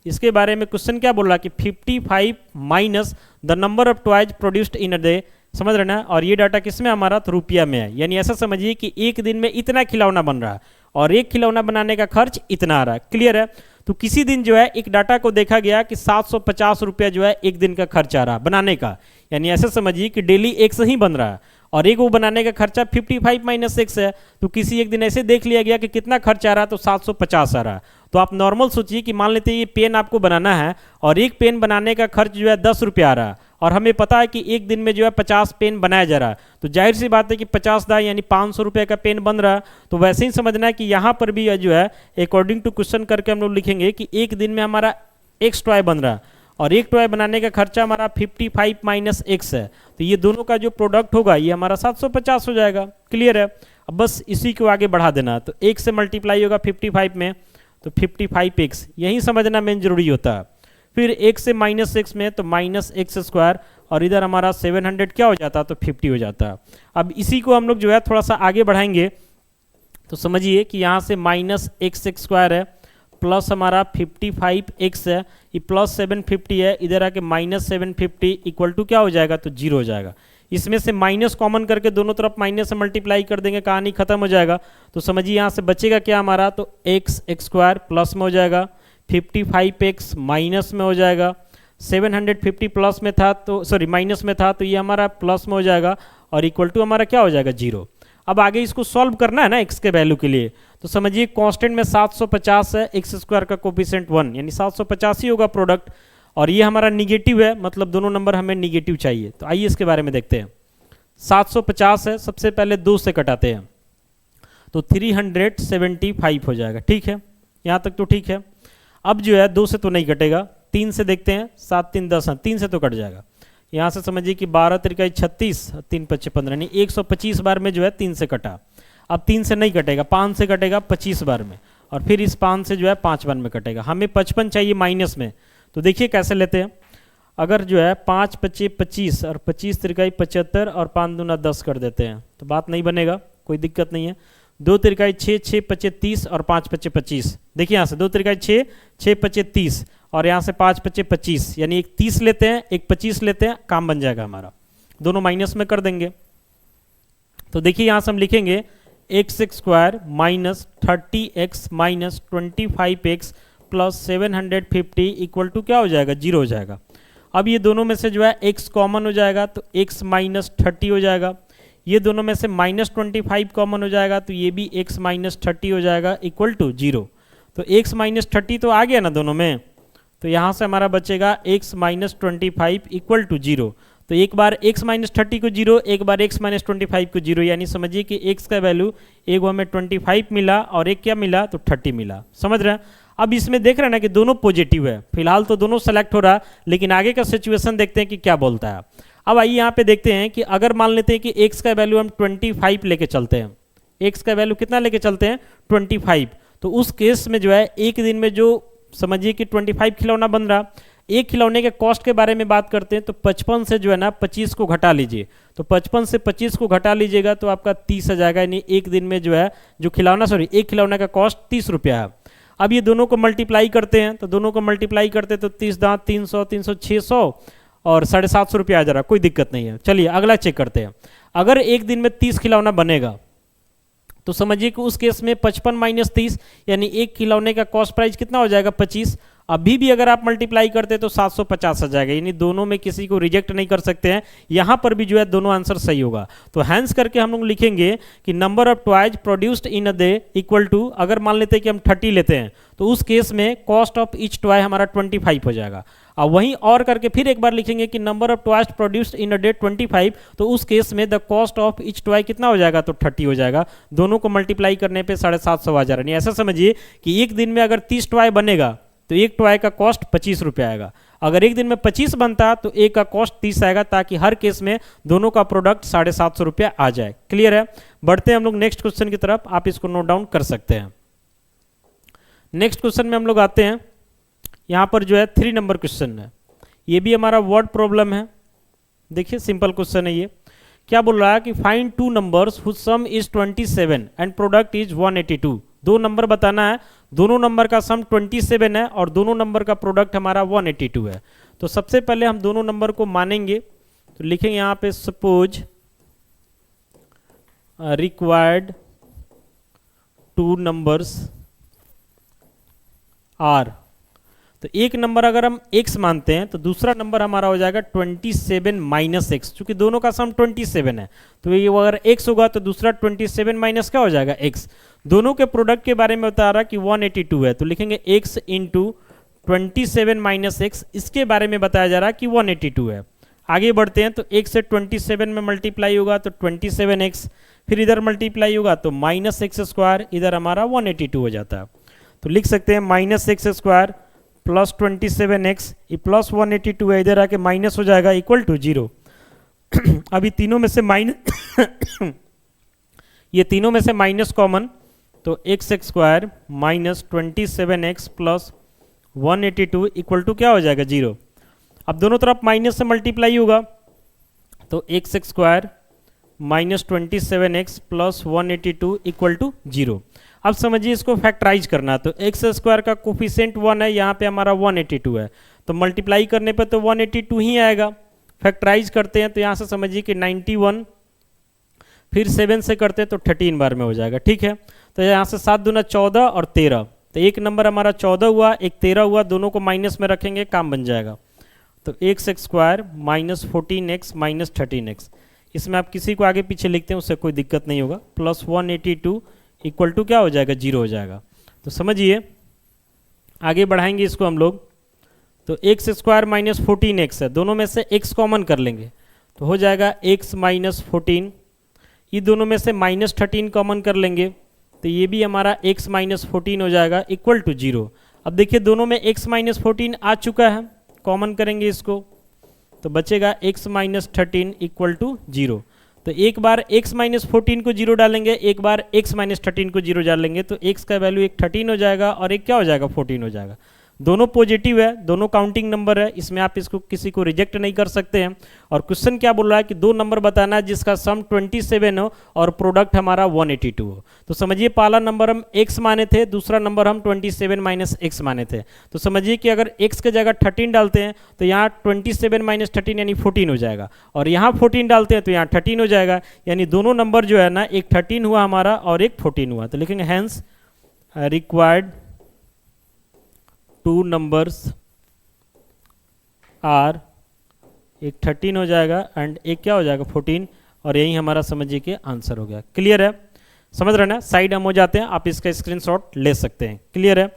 इसके बारे में क्वेश्चन क्या बोल रहा है कि 55 minus the number of toys produced in a day, समझ रहे ना? और ये डाटा किस में हमारा तो रुपया में है, यानी ऐसा समझिए कि एक दिन में इतना खिलौना बन रहा है और एक खिलौना बनाने का खर्च इतना आ रहा है। क्लियर है? तो किसी दिन जो है एक डाटा को देखा गया कि 750 रुपया जो है एक दिन का खर्च आ रहा है बनाने का, यानी ऐसा समझिए कि डेली एक से ही बन रहा है और एक वो बनाने का खर्चा 55 माइनस x है। तो किसी एक दिन ऐसे देख लिया गया कि कितना खर्च आ रहा है तो 750 आ रहा है। तो आप नॉर्मल सोचिए कि मान लेते हैं ये पेन आपको बनाना है और एक पेन बनाने का खर्च जो है 10 रुपया आ रहा है और हमें पता है कि एक दिन में जो है 50 पेन बनाया जा रहा है, तो जाहिर सी बात है कि 50 दा यानी 500 रुपये का पेन बन रहा है। तो वैसे ही समझना है कि यहाँ पर भी जो है अकॉर्डिंग टू क्वेश्चन करके हम लोग लिखेंगे कि एक दिन में हमारा x टॉय बन रहा है और एक टॉय बनाने का खर्चा हमारा 55 माइनस x है, तो ये दोनों का जो प्रोडक्ट होगा ये हमारा 750 हो जाएगा। क्लियर है? अब बस इसी को आगे बढ़ा देना, तो एक से मल्टीप्लाई होगा 55 में तो 55x, यही समझना मेन जरूरी होता है। फिर एक से माइनस x में तो माइनस एक्स स्क्वायर, और इधर हमारा 700 क्या हो जाता तो 50 हो जाता। अब इसी को हम लोग जो है थोड़ा सा आगे बढ़ाएंगे तो समझिए कि यहाँ से माइनस एक्स स्क्वायर है प्लस हमारा 55x है, ये प्लस 750 है, इधर आके माइनस 750 इक्वल टू क्या हो जाएगा तो 0 हो जाएगा। इसमें से माइनस कॉमन करके दोनों तरफ माइनस से मल्टीप्लाई कर देंगे, कहानी खत्म हो जाएगा। तो समझिए यहाँ से बचेगा क्या हमारा तो एक्स स्क्वायर प्लस में हो जाएगा, 55x माइनस में हो जाएगा, 750 प्लस में था तो सॉरी माइनस में था तो ये हमारा प्लस में हो जाएगा और इक्वल टू हमारा क्या हो जाएगा 0। अब आगे इसको सॉल्व करना है ना x के वैल्यू के लिए, तो समझिए कांस्टेंट में 750 है, एक्स स्क्वायर का कोफिशिएंट 1 यानी 750 ही होगा प्रोडक्ट। और ये हमारा निगेटिव है, मतलब दोनों नंबर हमें निगेटिव चाहिए। तो आइए इसके बारे में देखते हैं। 750 है, सबसे पहले 2 से कटाते हैं तो 375 हो जाएगा। ठीक है, यहाँ तक तो ठीक है। अब जो है 2 से तो नहीं कटेगा, 3 से देखते हैं। 7 3 10, 3 से तो कट जाएगा। यहाँ से समझिए कि 12 त्रिकाई 36, 3 5 15, यानी 125 बार में जो है 3 से कटा। अब 3 से नहीं कटेगा, 5 से कटेगा 25 बार में, और फिर इस 5 से जो है 5 बार में कटेगा। हमें 55 चाहिए माइनस में, तो देखिए कैसे लेते हैं। अगर जो है 5 5 25 और 25 त्रिकाई 75 और 5 दूना 10 कर देते हैं तो बात नहीं बनेगा, कोई दिक्कत नहीं है। 2 त्रिकाई 6 6 5 30 और 5 5 25। देखिए यहाँ से 2 त्रिकाई 6 6 5 30 और यहाँ से 5 5 25, यानी एक 30 लेते हैं एक 25 लेते हैं, काम बन जाएगा हमारा। दोनों माइनस में कर देंगे। तो देखिए यहाँ से हम लिखेंगे X square minus 30x minus 25x plus 750 equal to क्या हो जाएगा, 0 हो जाएगा। अब ये दोनों में से जो है x कॉमन हो जाएगा तो x माइनस 30 हो जाएगा। ये दोनों में से माइनस 25 कॉमन हो जाएगा तो ये भी x माइनस 30 हो जाएगा इक्वल टू 0। तो x माइनस 30 तो आ गया ना दोनों में, तो यहाँ से हमारा बचेगा x माइनस 25 इक्वल टू 0। तो एक बार x माइनस 30 को 0, एक बार x माइनस 25 को 0, यानी समझिए कि x का वैल्यू एक हमें 25 मिला और एक क्या मिला तो 30 मिला। समझ रहे हैं। अब इसमें देख रहे हैं ना कि दोनों पॉजिटिव है, फिलहाल तो दोनों सेलेक्ट हो रहा है, लेकिन आगे का सिचुएशन देखते हैं कि क्या बोलता है। अब आइए यहाँ पे देखते हैं कि अगर मान लेते हैं कि x का वैल्यू हम 25 लेके चलते हैं, x का वैल्यू कितना लेके चलते हैं 25, तो उस केस में जो है एक दिन में जो समझिए कि 25 खिलौना बन रहा, एक खिलौने के कॉस्ट के बारे में बात करते हैं तो 55 से जो है ना 25 को घटा लीजिए। तो 55 से 25 को घटा लीजिएगा तो आपका 30 आ जाएगा, यानी एक दिन में जो है जो खिलौना एक खिलौने का कॉस्ट 30 रुपया है। अब ये दोनों को मल्टीप्लाई करते हैं, तो दोनों को मल्टीप्लाई करते हैं तो 30 दांत 300 300 600 और 750 रुपया आ जा रहा, कोई दिक्कत नहीं है। चलिए अगला चेक करते हैं। अगर एक दिन में 30 खिलौना बनेगा तो समझिए कि उस केस में 55 माइनस 30, यानी एक खिलौने का कॉस्ट प्राइस कितना हो जाएगा 25। अभी भी अगर आप मल्टीप्लाई करते तो 750 आ जाएगा, यानी दोनों में किसी को रिजेक्ट नहीं कर सकते हैं। यहां पर भी जो है दोनों आंसर सही होगा। तो हैंस करके हम लोग लिखेंगे कि number of toys produced in a day equal to, अगर मान लेते हैं कि हम 30 लेते हैं तो उस केस में कॉस्ट ऑफ ईच टॉय हमारा 25 हो जाएगा। अब वहीं और करके फिर एक बार लिखेंगे कि number of toys produced in a day 25, तो उस केस में the cost of each toy कितना हो जाएगा तो 30 हो जाएगा। दोनों को मल्टीप्लाई करने पे 750 आ जा रहा है। ऐसा समझिए कि एक दिन में अगर 30 टॉय बनेगा तो एक टॉय का कॉस्ट 25 रुपये आएगा। अगर एक दिन में 25 बनता तो एक का कॉस्ट 30 आएगा, ताकि हर केस में दोनों का प्रोडक्ट 750 रुपया आ जाए। क्लियर है। बढ़ते हैं हम लोग नेक्स्ट क्वेश्चन की तरफ, आप इसको नोट डाउन कर सकते हैं। नेक्स्ट क्वेश्चन में हम लोग आते हैं। यहाँ पर जो है 3 नंबर क्वेश्चन है, ये भी हमारा वर्ड प्रॉब्लम है। देखिए सिंपल क्वेश्चन है ये। क्या बोल रहा है कि find 2 numbers whose sum is 27 and product is 182। 2 number बताना है, दोनों नंबर का सम 27 है और दोनों नंबर का प्रोडक्ट हमारा 182 है। तो सबसे पहले हम दोनों नंबर को मानेंगे, तो लिखेंगे यहाँ पे सपोज रिक्वायर्ड 2 नंबर्स आर। तो एक नंबर अगर हम x मानते हैं तो दूसरा नंबर हमारा हो जाएगा 27 माइनस एक्स, चूंकि दोनों का सम 27 है तो ये अगर x होगा तो दूसरा 27 माइनस क्या हो जाएगा x। दोनों के प्रोडक्ट के बारे में बता रहा कि 182 है, तो लिखेंगे x इंटू 27 माइनस एक्स, इसके बारे में बताया जा रहा है कि 182 है। आगे बढ़ते हैं तो x से 27 में मल्टीप्लाई होगा तो 27x, फिर इधर मल्टीप्लाई होगा तो माइनस एक्स स्क्वायर, इधर हमारा 182 हो जाता है। तो लिख सकते हैं minus x square plus 27x, ये प्लस 182 है, इधर आके माइनस हो जाएगा इक्वल टू 0। अभी तीनों में से माइनस ये तीनों में से माइनस कॉमन, तो x square minus 27x plus 182 equal to क्या हो जाएगा 0। अब दोनों तरफ माइनस से मल्टीप्लाई होगा तो x square minus 27x plus 182 equal to 0। अब समझिए इसको फैक्टराइज करना, तो एक्स स्क्वायर का कोफिशिएंट 1 है, यहाँ पे हमारा 182 है, तो मल्टीप्लाई करने पे तो 182 ही आएगा। फैक्टराइज करते हैं तो यहाँ से समझिए कि 91, फिर 7 से करते हैं तो 13 बार में हो जाएगा। ठीक है, तो यहाँ से 7 दूना 14 और 13, तो एक नंबर हमारा 14 हुआ, एक 13 हुआ, दोनों को माइनस में रखेंगे, काम बन जाएगा। तो x square minus 14x minus 13x, इसमें आप किसी को आगे पीछे लिखते हैं उससे कोई दिक्कत नहीं होगा, प्लस 182 इक्वल टू क्या हो जाएगा 0 हो जाएगा। तो समझिए आगे बढ़ाएंगे इसको हम लोग, तो एक्स स्क्वायर माइनस 14x है, दोनों में से x कॉमन कर लेंगे तो हो जाएगा x माइनस 14। ये दोनों में से माइनस 13 कॉमन कर लेंगे तो ये भी हमारा x माइनस 14 हो जाएगा इक्वल टू 0। अब देखिए दोनों में x माइनस 14 आ चुका है, कॉमन करेंगे इसको तो बचेगा x माइनस 13 इक्वल टू 0। तो एक बार x माइनस 14 को 0 डालेंगे, एक बार x माइनस 13 को 0 डालेंगे तो x का वैल्यू एक 13 हो जाएगा और एक क्या हो जाएगा 14 हो जाएगा। दोनों पॉजिटिव है, दोनों काउंटिंग नंबर है, इसमें आप इसको किसी को रिजेक्ट नहीं कर सकते हैं। और क्वेश्चन क्या बोल रहा है कि दो नंबर बताना है जिसका सम 27 हो और प्रोडक्ट हमारा 182 हो। तो समझिए पहला नंबर हम x माने थे, दूसरा नंबर हम 27 माइनस x माने थे। तो समझिए कि अगर x के जगह 13 डालते हैं तो यहाँ 27 माइनस 13 यानी 14 हो जाएगा, और यहाँ 14 डालते हैं तो यहाँ 13 हो जाएगा। यानी दोनों नंबर जो है ना, एक 13 हुआ हमारा और एक 14 हुआ। तो लिखेंगे hence required two numbers are, एक 13 हो जाएगा एंड एक क्या हो जाएगा 14, और यही हमारा समझिए कि आंसर हो गया। क्लियर है, समझ रहे ना। साइड हम हो जाते हैं, आप इसका स्क्रीनशॉट ले सकते हैं। क्लियर है,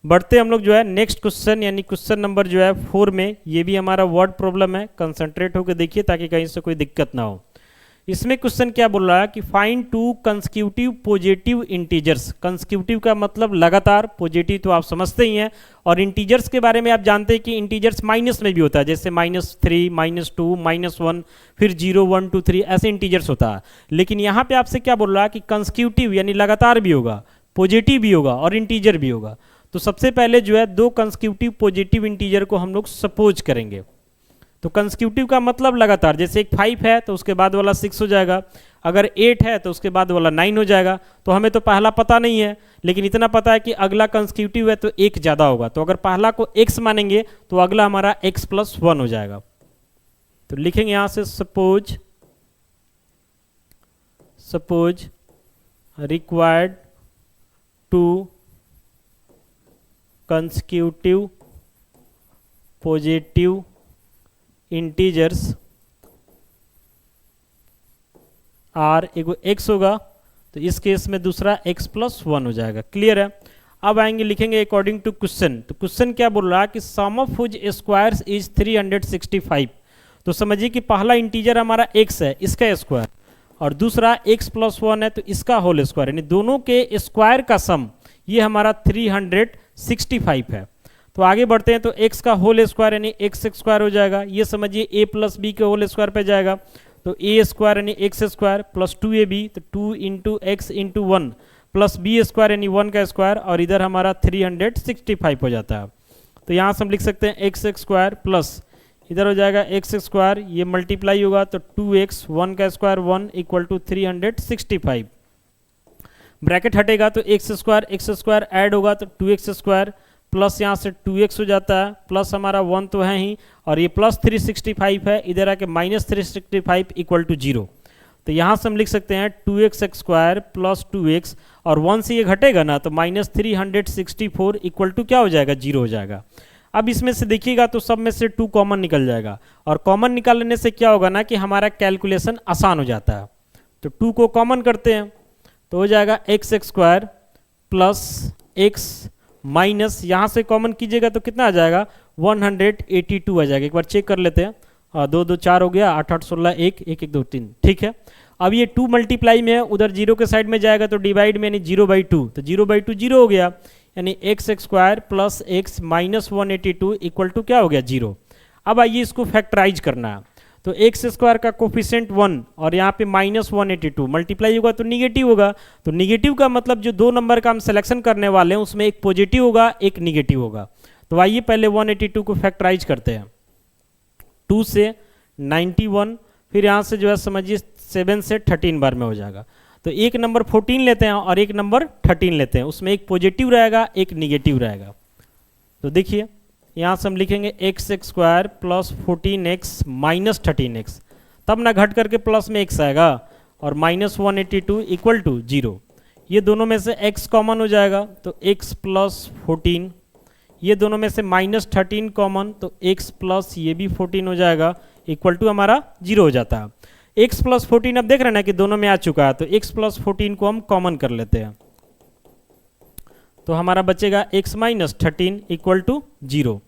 बढ़ते हम लोग जो है नेक्स्ट क्वेश्चन, यानी क्वेश्चन नंबर जो है 4 में। ये भी हमारा वर्ड प्रॉब्लम है, कंसंट्रेट होकर देखिए ताकि कहीं से कोई दिक्कत ना हो। इसमें क्वेश्चन क्या बोल रहा है कि find to consecutive positive integers. Consecutive का मतलब लगातार, पॉजिटिव तो आप समझते ही हैं, और इंटीजर्स के बारे में आप जानते हैं कि इंटीजर्स माइनस में भी होता है, जैसे -3, -2, -1, फिर 0, 1, 2, 3 ऐसे इंटीजर्स होता है। लेकिन यहाँ पे आपसे क्या बोल रहा है कि कंसेक्यूटिव यानी लगातार भी होगा, पॉजिटिव भी होगा और इंटीजर भी होगा। तो सबसे पहले जो है दो कंसेक्यूटिव पॉजिटिव इंटीजर को हम लोग सपोज करेंगे। तो कंसेक्यूटिव का मतलब लगातार, जैसे एक 5 है तो उसके बाद वाला 6 हो जाएगा, अगर 8 है तो उसके बाद वाला 9 हो जाएगा। तो हमें तो पहला पता नहीं है, लेकिन इतना पता है कि अगला कंसेक्यूटिव है तो एक ज़्यादा होगा। तो अगर पहला को x मानेंगे तो अगला हमारा x + 1 हो जाएगा। तो लिखेंगे यहाँ से suppose required two consecutive positive integers are, एगो x होगा तो इस केस में दूसरा x + 1 हो जाएगा। क्लियर है। अब आएंगे, लिखेंगे अकॉर्डिंग टू क्वेश्चन। तो क्वेश्चन क्या बोल रहा है कि सम ऑफ हुज स्क्वायर्स इज 365। तो समझिए कि पहला इंटीजर हमारा x है, इसका स्क्वायर, और दूसरा x + 1 है तो इसका होल स्क्वायर, यानी दोनों के स्क्वायर का सम ये हमारा 365 है। तो आगे बढ़ते हैं, तो x का होल स्क्वायर यानी x स्क्वायर हो जाएगा। ये समझिए a + b के होल स्क्वायर पे जाएगा, तो a स्क्वायर यानी x स्क्वायर प्लस 2ab, तो 2 × x × 1 प्लस b स्क्वायर यानी 1 का स्क्वायर, और इधर हमारा 365 हो जाता है। तो यहाँ से हम लिख सकते हैं x स्क्वायर प्लस इधर हो जाएगा x स्क्वायर, ये मल्टीप्लाई होगा तो 2x 1 का स्क्वायर 1 = 365। ब्रैकेट हटेगा तो x स्क्वायर ऐड होगा तो 2x स्क्वायर प्लस यहाँ से 2x हो जाता है, प्लस हमारा 1 तो है ही, और ये प्लस 365 है, इधर आके -365 = 0। तो यहाँ से हम लिख सकते हैं 2x स्क्वायर प्लस 2x, और 1 से ये घटेगा ना तो -364 = क्या हो जाएगा 0 हो जाएगा। अब इसमें से देखिएगा तो सब में से 2 कॉमन निकल जाएगा, और कॉमन निकालने से क्या होगा ना कि हमारा कैलकुलेशन आसान हो जाता है। तो 2 को कॉमन करते हैं तो हो जाएगा x square plus x minus, यहाँ से कॉमन कीजिएगा तो कितना आ जाएगा 182 आ जाएगा। एक बार चेक कर लेते हैं, 2 2 4 हो गया, 8 8 16 1 1 1 2 3, ठीक है। अब ये 2 मल्टीप्लाई में है, उधर 0 के साइड में जाएगा तो डिवाइड में, यानी 0/2, तो 0/2 0 हो गया, यानी x square plus x minus 182 = क्या हो गया 0। अब आइए इसको फैक्टराइज करना है, तो x स्क्वायर का कोफिशिएंट 1 और यहाँ पे -182 मल्टीप्लाई होगा तो निगेटिव होगा। तो निगेटिव का मतलब जो दो नंबर का हम सिलेक्शन करने वाले हैं उसमें एक पॉजिटिव होगा एक निगेटिव होगा। तो आइए पहले 182 को फैक्टराइज करते हैं, 2 से 91, फिर यहाँ से जो है समझिए 7 से 13 बार में हो जाएगा। तो एक नंबर 14 लेते हैं और एक नंबर 13 लेते हैं, उसमें एक पॉजिटिव रहेगा एक निगेटिव रहेगा। तो देखिए यहाँ से हम लिखेंगे x square plus 14x minus 13x, तब ना घट करके प्लस में x आएगा, और -182 = 0। ये दोनों में से x कॉमन हो जाएगा तो x प्लस 14, ये दोनों में से -13 कॉमन तो x प्लस ये भी 14 हो जाएगा, = हमारा 0 हो जाता है। x प्लस 14 अब देख रहे हैं ना कि दोनों में आ चुका है, तो x प्लस 14 को हम कॉमन कर लेते हैं, तो हमारा बचेगा x माइनस 13 = 0।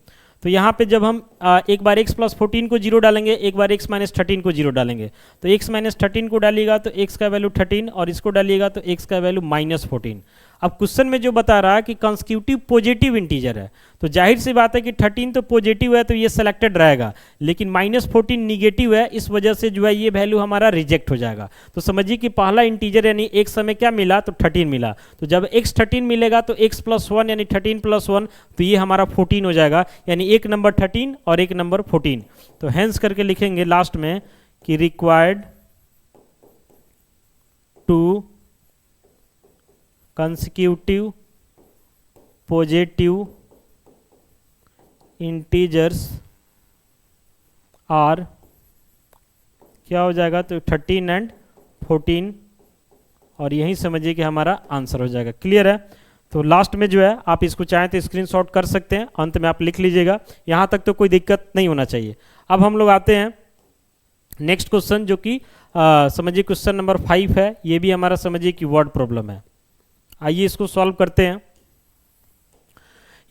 तो यहाँ पे जब हम एक बार x प्लस 14 को 0 डालेंगे, एक बार x माइनस 13 को 0 डालेंगे, तो x माइनस 13 को डालिएगा तो x का वैल्यू 13 और इसको डालिएगा तो x का वैल्यू माइनस 14। अब क्वेश्चन में जो बता रहा है कि कंसेक्यूटिव पॉजिटिव इंटीजर है, तो जाहिर सी बात है कि 13 तो पॉजिटिव है तो ये सेलेक्टेड रहेगा, लेकिन माइनस 14 निगेटिव है, इस वजह से जो है ये वैल्यू हमारा रिजेक्ट हो जाएगा। तो समझिए कि पहला इंटीजर यानी x हमें क्या मिला, तो 13 मिला। तो जब x 13 मिलेगा तो x प्लस 1 यानी 13 प्लस 1, तो ये हमारा 14 हो जाएगा, यानी एक नंबर 13 और एक नंबर 14। तो हेंस करके लिखेंगे लास्ट में कि required two consecutive positive integers are क्या हो जाएगा, तो 13 एंड 14, और यही समझिए कि हमारा आंसर हो जाएगा। क्लियर है? तो लास्ट में जो है आप इसको चाहें तो स्क्रीनशॉट कर सकते हैं, अंत में आप लिख लीजिएगा, यहाँ तक तो कोई दिक्कत नहीं होना चाहिए। अब हम लोग आते हैं नेक्स्ट क्वेश्चन, जो कि समझिए क्वेश्चन नंबर 5 है। ये भी हमारा समझिए कि वर्ड प्रॉब्लम है। आइए इसको सॉल्व करते हैं।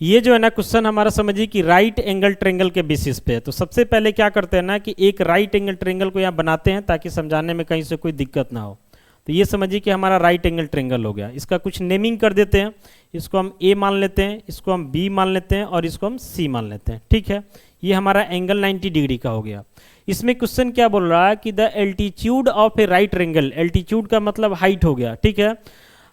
ये जो है ना क्वेश्चन हमारा समझिए कि राइट एंगल ट्रायंगल के बेसिस पे है। तो सबसे पहले क्या करते हैं ना कि एक राइट एंगल ट्रायंगल को यहाँ बनाते हैं ताकि समझाने में कहीं से कोई दिक्कत ना हो। तो ये समझिए कि हमारा राइट एंगल ट्रायंगल हो गया। इसका कुछ नेमिंग कर देते हैं, इसको हम ए मान लेते हैं, इसको हम बी मान लेते हैं और इसको हम सी मान लेते हैं। ठीक है, ये हमारा एंगल 90 डिग्री का हो गया। इसमें क्वेश्चन क्या बोल रहा है कि the altitude of A right angle, altitude का मतलब हाइट हो गया, ठीक है,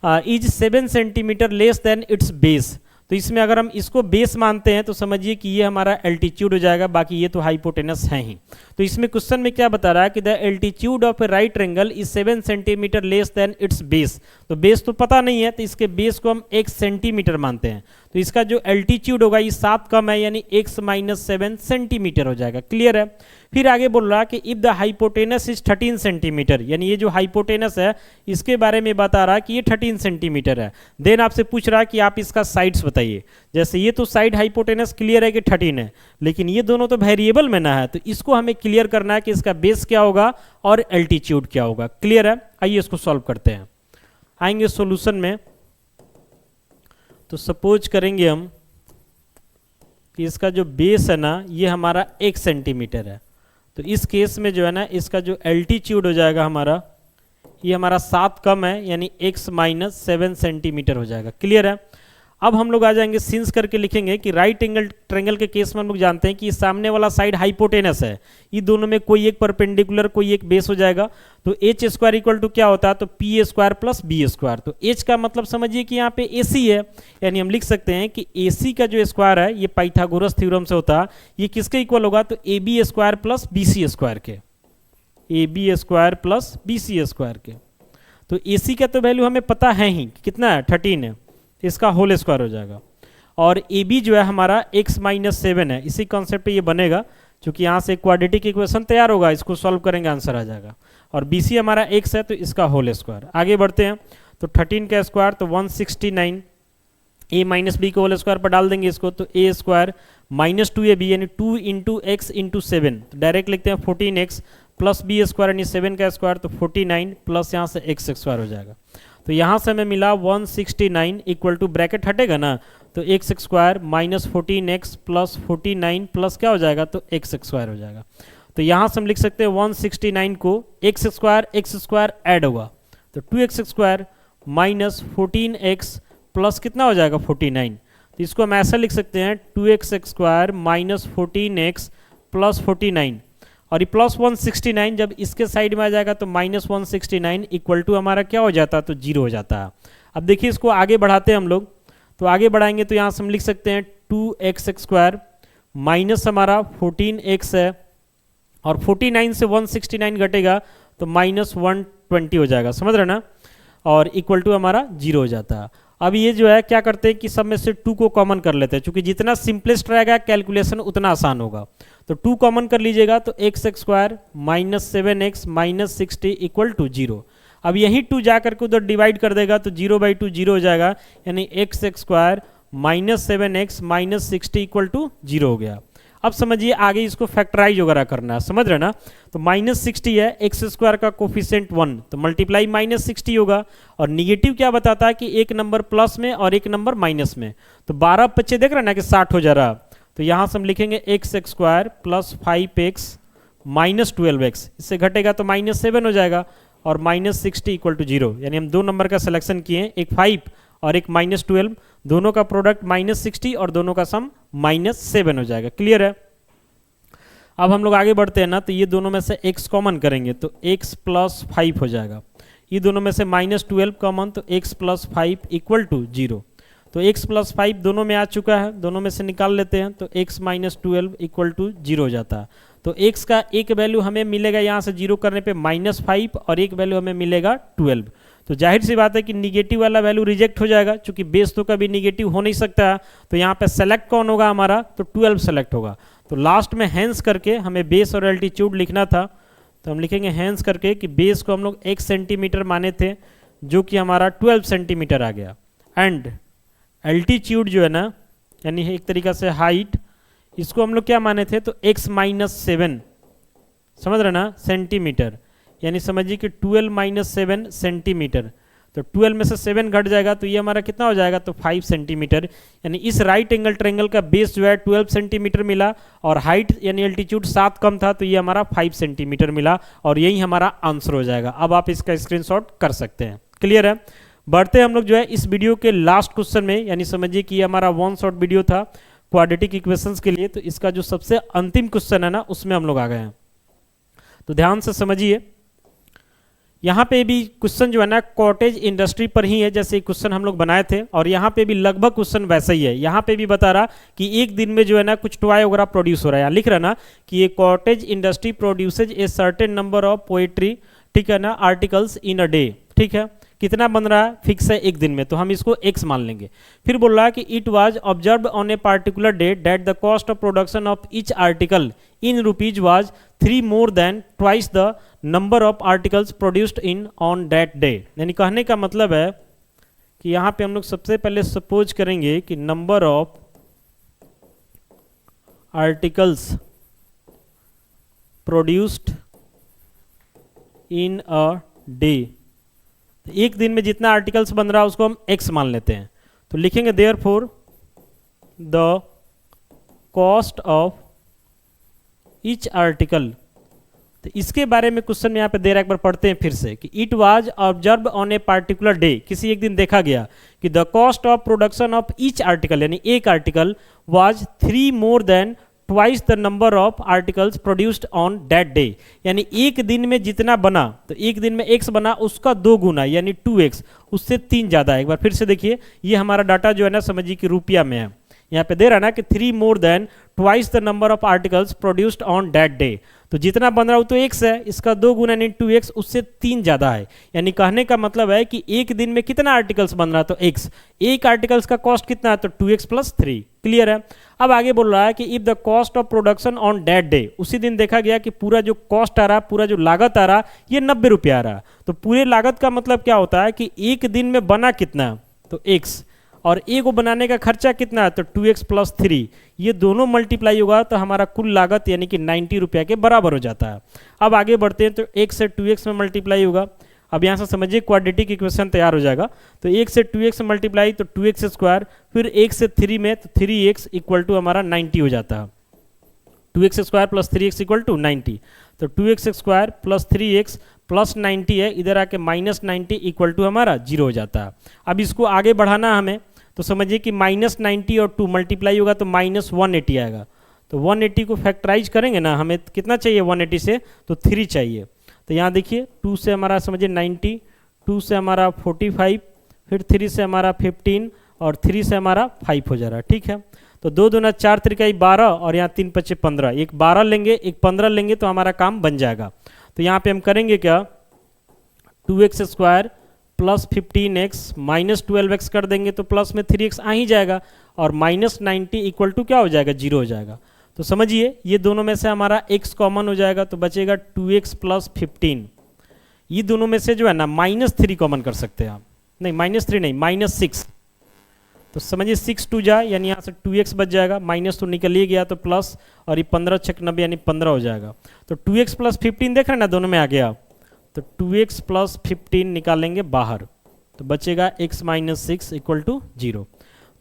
is 7 centimetre less than it's base. तो इसमें अगर हम इसको बेस मानते हैं तो समझिए कि ये हमारा एल्टीट्यूड हो जाएगा, बाकी ये तो हाइपोटेनस है ही। तो इसमें क्वेश्चन में क्या बता रहा है कि the altitude of A right angle is 7 centimetre less than it's base. तो बेस तो पता नहीं है, तो इसके बेस को हम 1 सेंटीमीटर मानते हैं। तो इसका जो एल्टीट्यूड होगा ये 7 कम है, यानी x माइनस 7 सेंटीमीटर हो जाएगा। क्लियर है? फिर आगे बोल रहा है कि if the hypotenuse is 13 centimetre, यानी ये जो हाइपोटेनस है इसके बारे में बता रहा है कि ये 13 सेंटीमीटर है। देन आपसे पूछ रहा है कि आप इसका साइड्स बताइए। जैसे ये तो साइड हाइपोटेनस क्लियर है कि 13 है, लेकिन ये दोनों तो वेरिएबल में ना है, तो इसको हमें क्लियर करना है कि इसका बेस क्या होगा और एल्टीट्यूड क्या होगा। क्लियर है? आइए इसको सॉल्व करते हैं। आएंगे सॉल्यूशन में, तो सपोज करेंगे हम कि इसका जो बेस है ना ये हमारा 1 सेंटीमीटर है। तो इस केस में जो है ना इसका जो एल्टीट्यूड हो जाएगा हमारा, ये हमारा 7 कम है, यानी x माइनस 7 सेंटीमीटर हो जाएगा। क्लियर है? अब हम लोग आ जाएंगे सिंस करके लिखेंगे कि राइट एंगल ट्रायंगल के केस में हम लोग जानते हैं कि ये सामने वाला साइड हाइपोटेनस है, ये दोनों में कोई एक परपेंडिकुलर कोई एक बेस हो जाएगा। तो एच स्क्वायर इक्वल टू क्या होता है, तो P square plus B square. तो एच का मतलब समझिए कि यहाँ पे ए सी है, यानी हम लिख सकते हैं कि ए सी का जो स्क्वायर है ये पाइथागोरस थ्योरम से होता है, ये किसके इक्वल होगा, तो A B square plus B C square के, A B square plus B C square के। तो ए सी का तो वैल्यू हमें पता है ही, कितना है, 13 है, इसका होल स्क्वायर हो जाएगा। और ए बी जो है हमारा x माइनस 7 है, इसी कॉन्सेप्ट पे ये बनेगा, क्योंकि यहाँ से क्वाड्रेटिक इक्वेशन तैयार होगा, इसको सॉल्व करेंगे आंसर आ जाएगा। और बी सी हमारा x है तो इसका होल स्क्वायर। आगे बढ़ते हैं, तो 13 का स्क्वायर तो 169, ए माइनस बी को होल स्क्वायर पर डाल देंगे इसको, तो ए स्क्वायर माइनस 2ab यानी 2 इंटू एक्स इंटू 7, तो डायरेक्ट लिखते हैं 14x प्लस बी स्क्वायर यानी 7 का स्क्वायर, तो 49 प्लस यहाँ से एक्स स्क्वायर हो जाएगा। तो यहाँ से हमें मिला 169 इक्वल टू, ब्रैकेट हटेगा ना, तो x square minus 14x plus 49 plus क्या हो जाएगा, तो एक्स स्क्वायर हो जाएगा। तो यहाँ से हम लिख सकते हैं 169 को एक्स स्क्वायर ऐड होगा, तो 2x square minus 14x plus कितना हो जाएगा 49। तो इसको हम ऐसा लिख सकते हैं 2x square minus 14x plus 49, और ये प्लस 169 जब इसके साइड में आ जाएगा तो माइनस 169 इक्वल टू हमारा क्या हो जाता है, तो 0 हो जाता है। अब देखिए इसको आगे बढ़ाते हैं हम लोग, तो आगे बढ़ाएंगे तो यहाँ से हम लिख सकते हैं 2x स्क्वायर माइनस हमारा 14x है, और 49 से 169 घटेगा तो माइनस 120 हो जाएगा, समझ रहे ना, और इक्वल टू हमारा 0 हो जाता है। अब ये जो है क्या करते हैं कि सब में से 2 को कॉमन कर लेते हैं, क्योंकि जितना सिंपलेस्ट रहेगा कैलकुलेशन उतना आसान होगा। तो 2 कॉमन कर लीजिएगा, तो x square minus 7x minus 60 equal to 0। अब यही 2 जा करके उधर डिवाइड कर देगा तो 0/2 0 हो जाएगा, यानी x square minus 7x minus 60 equal to 0 हो गया। अब समझिए आगे इसको फैक्टराइज वगैरह करना है, समझ रहे ना। तो माइनस 60 है, एक्स स्क्वायर का कोफिशिएंट 1, तो मल्टीप्लाई माइनस 60 होगा। और निगेटिव क्या बताता है कि एक नंबर प्लस में और एक नंबर माइनस में, तो 12 बच्चे देख रहे हैं ना कि 60 हो जा रहा, तो यहाँ से हम लिखेंगे X square plus 5x minus 12x, इससे घटेगा तो -7 हो जाएगा, और -60 इक्वल टू 0। यानी हम दो नंबर का सिलेक्शन किए, एक 5 और एक -12, दोनों का प्रोडक्ट -60 और दोनों का सम -7 हो जाएगा। क्लियर है? अब हम लोग आगे बढ़ते हैं ना, तो ये दोनों में से x कॉमन करेंगे तो x प्लस 5 हो जाएगा। ये दोनों में से -12 कॉमन, तो x प्लस 5 इक्वल टू 0। तो x प्लस 5 दोनों में आ चुका है, दोनों में से निकाल लेते हैं, तो x माइनस 12 इक्वल टू 0 हो जाता है। तो x का एक वैल्यू हमें मिलेगा यहाँ से 0 करने पे -5, और एक वैल्यू हमें मिलेगा 12। तो जाहिर सी बात है कि निगेटिव वाला वैल्यू रिजेक्ट हो जाएगा, क्योंकि बेस तो कभी निगेटिव हो नहीं सकता है। तो यहाँ पे सेलेक्ट कौन होगा हमारा, तो 12 सेलेक्ट होगा। तो लास्ट में हैंस करके हमें बेस और एल्टीट्यूड लिखना था, तो हम लिखेंगे हैंस करके कि बेस को हम लोग 1 सेंटीमीटर माने थे, जो कि हमारा 12 सेंटीमीटर आ गया। एंड एल्टीट्यूड जो है ना, यानी एक तरीका से हाइट, इसको हम लोग क्या माने थे, तो x माइनस 7, समझ रहे ना, सेंटीमीटर। यानी समझिए कि 12 माइनस 7 सेंटीमीटर। तो 12 में से 7 घट जाएगा तो ये हमारा कितना हो जाएगा, तो 5 सेंटीमीटर। यानी इस राइट एंगल ट्रायंगल का बेस जो है 12 सेंटीमीटर मिला, और हाइट यानी एल्टीट्यूड 7 कम था, तो ये हमारा 5 सेंटीमीटर मिला, और यही हमारा आंसर हो जाएगा। अब आप इसका स्क्रीनशॉट कर सकते हैं। क्लियर है? बढ़ते हैं हम लोग जो है इस वीडियो के लास्ट क्वेश्चन में, यानी समझिए कि ये हमारा 1 शॉट वीडियो था क्वाड्रेटिक इक्वेशंस के लिए। तो इसका जो सबसे अंतिम क्वेश्चन है ना, उसमें हम लोग आ गए हैं। तो ध्यान से समझिए, यहाँ पे भी क्वेश्चन जो है ना कॉटेज इंडस्ट्री पर ही है, जैसे क्वेश्चन हम लोग बनाए थे, और यहाँ पे भी लगभग क्वेश्चन वैसा ही है। यहाँ पे भी बता रहा कि एक दिन में जो है ना कुछ टॉय वगैरह प्रोड्यूस हो रहा है। यहाँ लिख रहा ना कि ये cottage industry produces a certain number of poetry, ठीक है ना, आर्टिकल्स इन अ डे। ठीक है, कितना बन रहा है, फिक्स है एक दिन में, तो हम इसको x मान लेंगे। फिर बोल रहा है कि it was observed on a particular day that the cost of production of each article in rupees was 3 more than twice the number of articles produced in on that day. यानी कहने का मतलब है कि यहाँ पे हम लोग सबसे पहले सपोज करेंगे कि number of articles produced in a day, एक दिन में जितना आर्टिकल्स बन रहा है उसको हम x मान लेते हैं। तो लिखेंगे therefore the cost of each article. तो इसके बारे में क्वेश्चन में यहाँ पे दे रहा है, एक बार पढ़ते हैं फिर से कि it was observe on a particular day, किसी एक दिन देखा गया कि the cost of production of each article, यानी एक article, was 3 more than twice the number of articles produced on that day. यानी एक दिन में जितना बना, तो एक दिन में x बना उसका 2 गुना यानी 2x, उससे 3 ज़्यादा है। एक बार फिर से देखिए, ये हमारा डाटा जो है ना समझिए कि रुपया में है। यहाँ पे दे रहा है ना कि 3 more than twice the number of articles produced on that day. तो जितना बन रहा हो तो x है, इसका 2 गुना यानी 2x, उससे 3 ज़्यादा है। यानी कहने का मतलब है कि एक दिन में कितना आर्टिकल्स बन रहा है, तो x, एक आर्टिकल्स का कॉस्ट कितना है, तो 2x प्लस 3। क्लियर है? अब आगे बोल रहा है कि if the cost of production on that day, उसी दिन देखा गया कि पूरा जो कॉस्ट आ रहा, पूरा जो लागत आ रहा, ये 90 रुपया आ रहा। तो पूरे लागत का मतलब क्या होता है कि एक दिन में बना कितना, तो x, और ए को बनाने का खर्चा कितना है, तो 2x प्लस 3, ये दोनों मल्टीप्लाई होगा तो हमारा कुल लागत यानी कि 90 रुपया के बराबर हो जाता है। अब आगे बढ़ते हैं, तो 1 से 2x में मल्टीप्लाई होगा। अब यहाँ से समझिए क्वाड्रेटिक इक्वेशन तैयार हो जाएगा। तो 1 से 2x मल्टीप्लाई तो 2x स्क्वायर, फिर 1 से 3 में तो 3x इक्वल टू हमारा 90 हो जाता है। 2x square plus 3x equal to 90। तो 2x square plus 3x plus 90 है, इधर आके -90 इक्वल टू हमारा 0 हो जाता है। अब इसको आगे बढ़ाना हमें, तो समझिए कि -90 और 2 मल्टीप्लाई होगा तो -180 आएगा। तो 180 को फैक्टराइज करेंगे ना, हमें कितना चाहिए 180 से, तो 3 चाहिए। तो यहाँ देखिए 2 से हमारा समझिए 90, 2 से हमारा 45, फिर 3 से हमारा 15, और 3 से हमारा 5 हो जा रहा है। ठीक है, तो 2 दूना 4 त्रिकाई 12, और यहाँ 3 पच्चे 15, एक 12 लेंगे एक 15 लेंगे तो हमारा काम बन जाएगा। तो यहाँ पे हम करेंगे क्या, 2x square plus 15x minus 12x कर देंगे तो प्लस में 3x आ ही जाएगा, और -90 इक्वल टू क्या हो जाएगा, 0 हो जाएगा। तो समझिए ये दोनों में से हमारा x कॉमन हो जाएगा, तो बचेगा 2x प्लस 15। ये दोनों में से जो है ना -3 कॉमन कर सकते हैं आप, नहीं -3 नहीं, -6। तो समझिए 6 2 जा, यानी यहाँ से 2x बच जाएगा, माइनस तो निकल ही गया तो प्लस, और ये 15 6 90 यानी 15 हो जाएगा। तो 2x प्लस 15 देख रहे हैं ना, दोनों में आ गया। तो 2x प्लस 15 निकालेंगे बाहर, तो बचेगा x माइनस 6 इक्वल टू 0।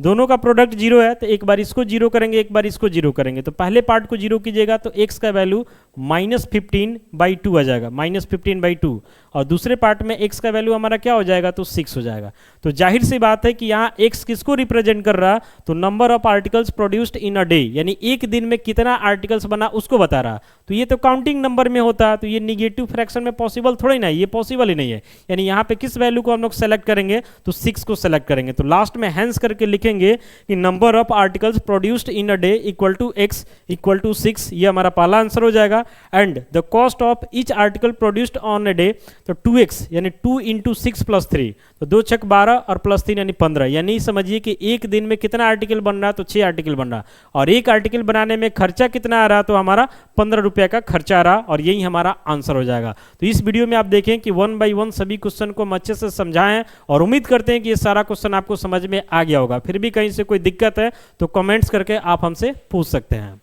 दोनों का प्रोडक्ट जीरो है तो एक बार इसको जीरो करेंगे, एक बार इसको जीरो करेंगे। तो पहले पार्ट को जीरो कीजिएगा तो x का वैल्यू -15/2 आ जाएगा, -15/2। और दूसरे पार्ट में x का वैल्यू हमारा क्या हो जाएगा, तो 6 हो जाएगा। तो जाहिर सी बात है कि यहाँ x किसको रिप्रेजेंट कर रहा, तो number of articles produced in a day, यानी एक दिन में कितना आर्टिकल्स बना उसको बता रहा। तो ये तो काउंटिंग नंबर में होता, तो ये निगेटिव फ्रैक्शन में पॉसिबल थोड़ा ही नहीं, ये पॉसिबल ही नहीं है। यानी यहाँ पे किस वैल्यू को हम लोग सेलेक्ट करेंगे, तो 6 को सेलेक्ट करेंगे। तो लास्ट में हैंस करके लिखेंगे कि number of articles produced in a day equal to x equal to 6, ये हमारा पहला आंसर हो जाएगा। And the cost of each article produced on a day, तो 2x यानी 2 × 6 + 3, तो 2 × 12 और +3 यानी 15। यानी समझिए कि एक दिन में कितना आर्टिकल बन रहा, तो 6 आर्टिकल बन रहा। और एक आर्टिकल बनाने में खर्चा कितना आ रहा, तो हमारा 15 रुपये का खर्चा आ रहा, और यही हमारा आंसर हो जाएगा। तो इस वीडियो में आप देखें कि 1 बाय 1 सभी क्वेश्चन को हम अच्छे से समझाएं, और उम्मीद करते हैं कि ये सारा क्वेश्चन आपको समझ में आ गया होगा। फिर भी कहीं से कोई दिक्कत है तो कमेंट्स करके आप हमसे पूछ सकते हैं।